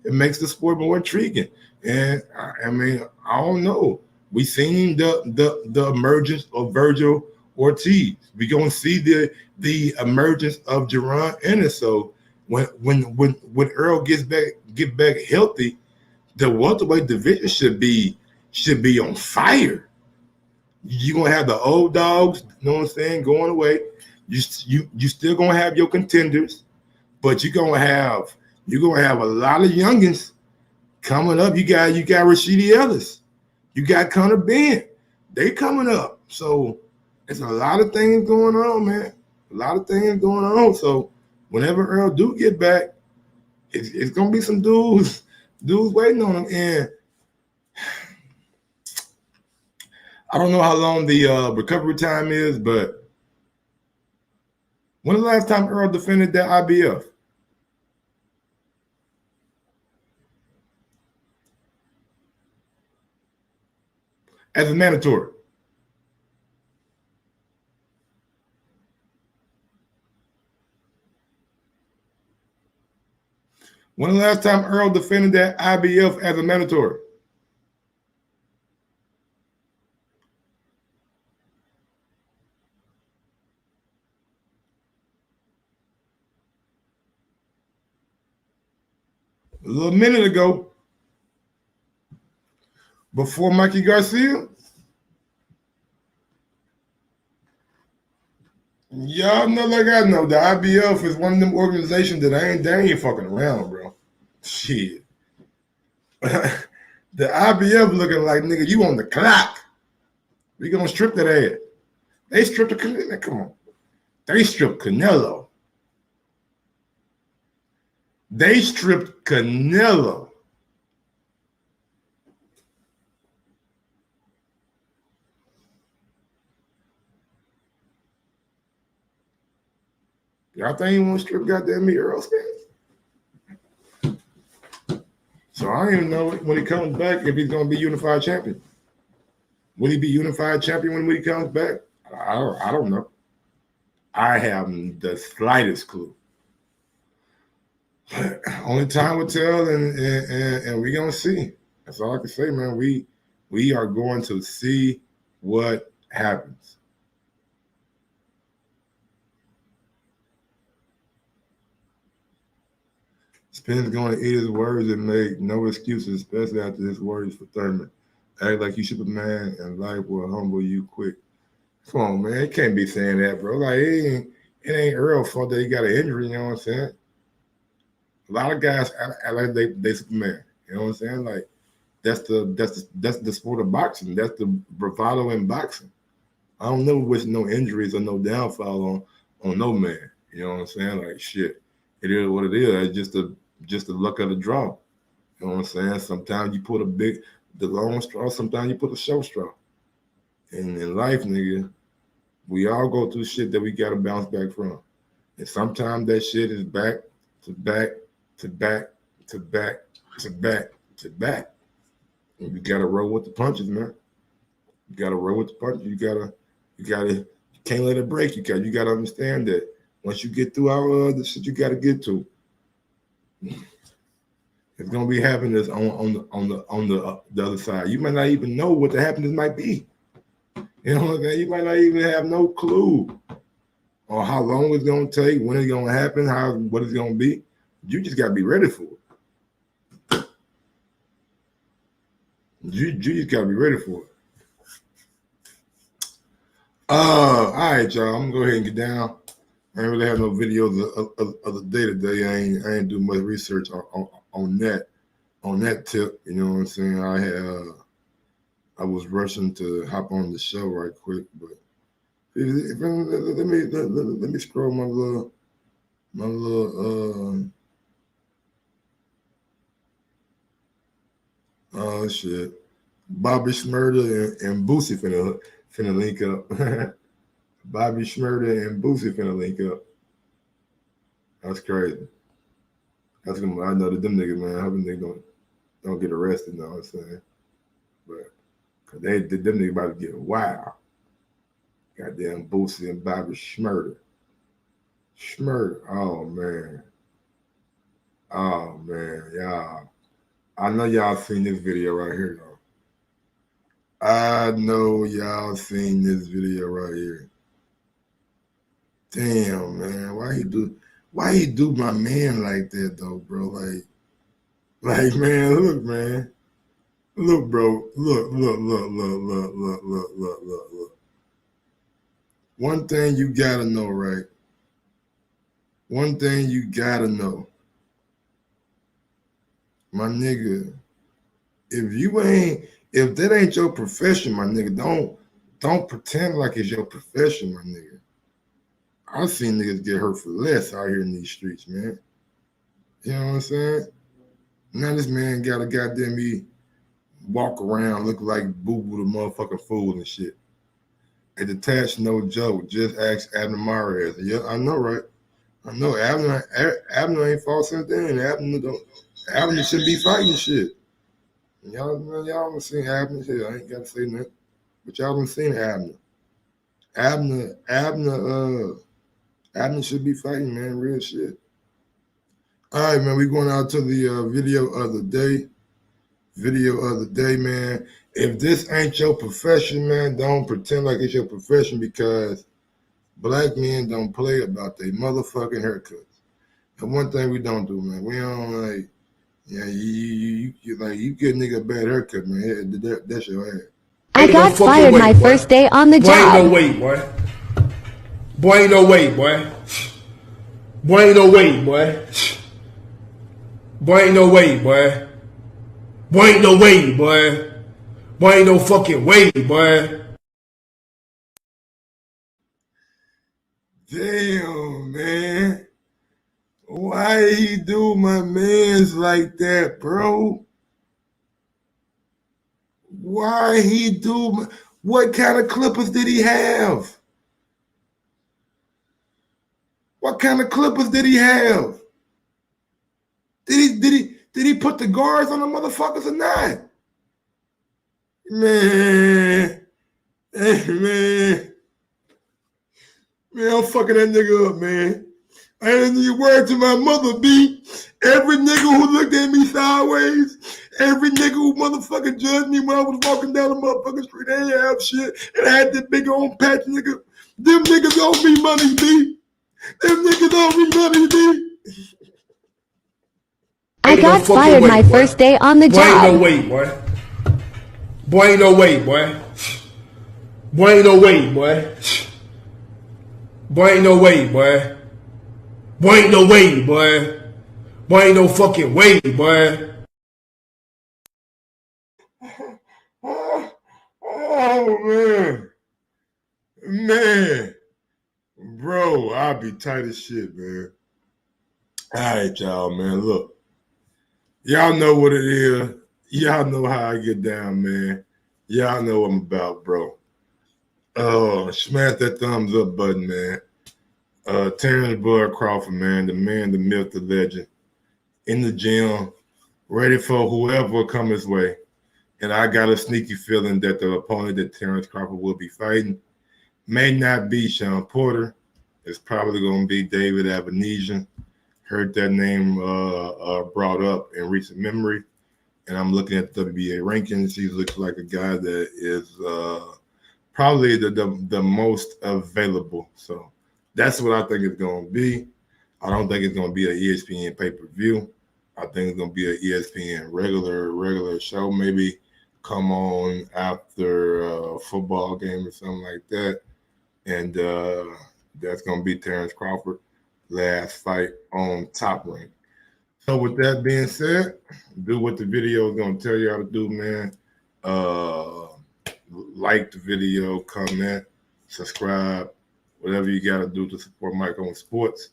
It makes the sport more intriguing. And I mean, I don't know. We seen the emergence of Virgil Ortiz. We're gonna see the emergence of Jerron Ennis. So when Earl get back healthy, the welterweight division should be on fire. You're gonna have the old dogs, you know what I'm saying, going away. You still gonna have your contenders, but you're gonna have a lot of youngins coming up. You got Rashidi Ellis, you got Conor Ben, they coming up. So it's a lot of things going on, man. A lot of things going on. So whenever Earl do get back, it's gonna be some dudes waiting on him. And I don't know how long the recovery time is, but when the last time Earl defended that IBF? As a mandatory. When the last time Earl defended that IBF as a mandatory? A little minute ago, before Mikey Garcia. Y'all know like I know, the IBF is one of them organizations that they ain't fucking around, bro. Shit. The IBF looking like, nigga, you on the clock. We gonna strip that ass. They stripped the Canelo. Come on. They stripped Canelo. They stripped Canelo. Y'all think he want to strip goddamn me Errol Spence? So I don't even know when he comes back if he's going to be unified champion. Will he be unified champion when he comes back? I don't know. I have the slightest clue. Only time will tell, and we're going to see. That's all I can say, man. We are going to see what happens. Spence going to eat his words and make no excuses, especially after his words for Thurman. Act like you should be a man, and life will humble you quick. Come on, man. He can't be saying that, bro. Like, it ain't Earl's fault that he got an injury, you know what I'm saying? A lot of guys act like they Superman. You know what I'm saying? Like, that's the sport of boxing. That's the bravado in boxing. I don't never wish no injuries or no downfall on no man. You know what I'm saying? Like, shit. It is what it is. It's just the luck of the draw. You know what I'm saying? Sometimes you put the long straw, sometimes you put a short straw. And in life, nigga, We all go through shit that we got to bounce back from. And sometimes that shit is back to back to back to back to back to back. And you got to roll with the punches, man. You got to roll with the punches. You can't let it break. You got to understand that once you get through all the shit you got to get to, it's gonna be happiness on the other side. You might not even know what the happiness might be. You know what I'm saying? You might not even have no clue on how long it's gonna take, when it's gonna happen, what it's gonna be. You just gotta be ready for it. You just gotta be ready for it. All right, y'all. I'm gonna go ahead and get down. I ain't really have no videos of the day today. I ain't do much research on that tip. You know what I'm saying? I was rushing to hop on the show right quick, but let me scroll my little shit. Bobby Shmurda and Boosie finna link up. Bobby Shmurda and Boosie finna link up. That's crazy. I know that them niggas, man. I hope they don't get arrested. You know what I'm saying? But cause them niggas about to get wild. Goddamn Boosie and Bobby Shmurda. Oh man, y'all. I know y'all seen this video right here, though. I know y'all seen this video right here. Damn, man, why he do my man like that though, bro? Like man, look, bro, look. One thing you gotta know, right? One thing you gotta know, my nigga. If that ain't your profession, my nigga, don't pretend like it's your profession, my nigga. I've seen niggas get hurt for less out here in these streets, man. You know what I'm saying? Now this man got a goddamn walk around look like Boo-Boo the motherfucking fool and shit. And detached, no joke. Just ask Abner Mares. Yeah, I know, right? I know Abner ain't fought since then. Abner shouldn't be fighting shit. Y'all done seen Abner. Shit, I ain't got to say nothing. But y'all done seen Abner. Abner should be fighting, man. Real shit. All right, man. We going out to the video of the day. Man. If this ain't your profession, man, don't pretend like it's your profession, because black men don't play about their motherfucking haircuts. And one thing we don't do, man, we don't you get a nigga a bad haircut, man. That's your ass. I got fired my first day on the job. Boy, ain't no way, boy. Boy, ain't no way, boy. Boy, ain't no way, boy. Boy, ain't no way, boy. Boy, ain't no way, boy. Boy, ain't no fucking way, boy. Damn, man. Why he do my mans like that, bro? Why he do what kind of clippers did he have? What kind of clippers did he have? Did he put the guards on the motherfuckers or not? Man, I'm fucking that nigga up, man. I ain't need word to my mother, B. Every nigga who looked at me sideways, every nigga who motherfucking judged me when I was walking down the motherfucking street, they ain't have shit, and I had that big old patch, nigga. Them niggas owe me money, B. Them niggas owe me money, B. I got fired my first day on the job. Boy, ain't no way, boy. Boy, ain't no way, boy. Boy, ain't no way, boy. Boy, ain't no way, boy. Boy, ain't no way, boy. Boy, ain't no fucking way, boy. Oh, man. Man. Bro, I'll be tight as shit, man. All right, y'all, man. Look. Y'all know what it is. Y'all know how I get down, man. Y'all know what I'm about, bro. Oh, smash that thumbs up button, man. Terrence Bud Crawford, man, the myth, the legend, in the gym, ready for whoever will come his way. And I got a sneaky feeling that the opponent that Terrence Crawford will be fighting may not be Sean Porter. It's probably going to be David Avenesian. Heard that name brought up in recent memory. And I'm looking at the WBA rankings. He looks like a guy that is probably the most available. So that's what I think it's going to be. I don't think it's going to be an ESPN pay-per-view. I think it's going to be an ESPN regular show. Maybe come on after a football game or something like that. And that's going to be Terrence Crawford last fight on Top Rank. So with that being said, do what the video is going to tell you how to do, man. Like the video, comment, subscribe, whatever you got to do to support Mike on Sports.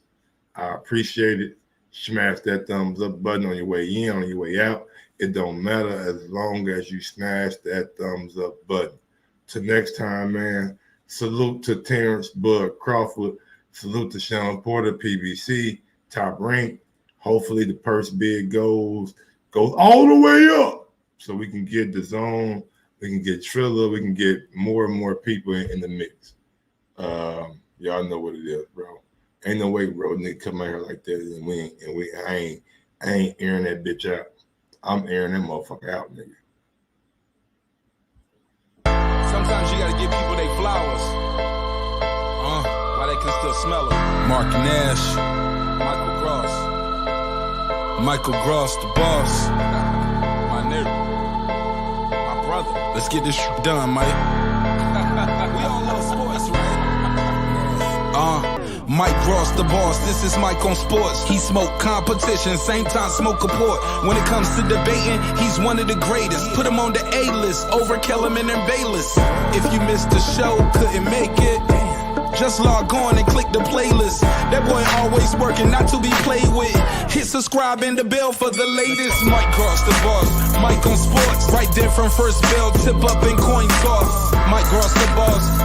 I appreciate it. Smash that thumbs up button on your way in, on your way out. It don't matter as long as you smash that thumbs up button. Till next time, man, salute to Terrence Bud Crawford. Salute to Sean Porter, PBC, Top Rank. Hopefully the purse bid goes all the way up so we can get the zone, we can get Triller, we can get more and more people in the mix. Y'all know what it is, bro. Ain't no way, bro, nigga come out here like that and I ain't airing that bitch out. I'm airing that motherfucker out, nigga. Sometimes you gotta give people their flowers. While they can still smell them. Mark Nash, Michael Gross, the boss. My nigga, my brother. Let's get this shit done, Mike. We all love sports, right? Mike Gross, the boss. This is Mike on Sports. He smoke competition, same time smoke a port. When it comes to debating, he's one of the greatest. Put him on the A-list over Kellerman and Bayless. If you missed the show, couldn't make it, just log on and click the playlist. That boy always working, not to be played with. Hit subscribe and the bell for the latest. Mike Gross, the boss. Mike on Sports. Right there from first bell, tip up and coin toss. Mike Gross, the boss.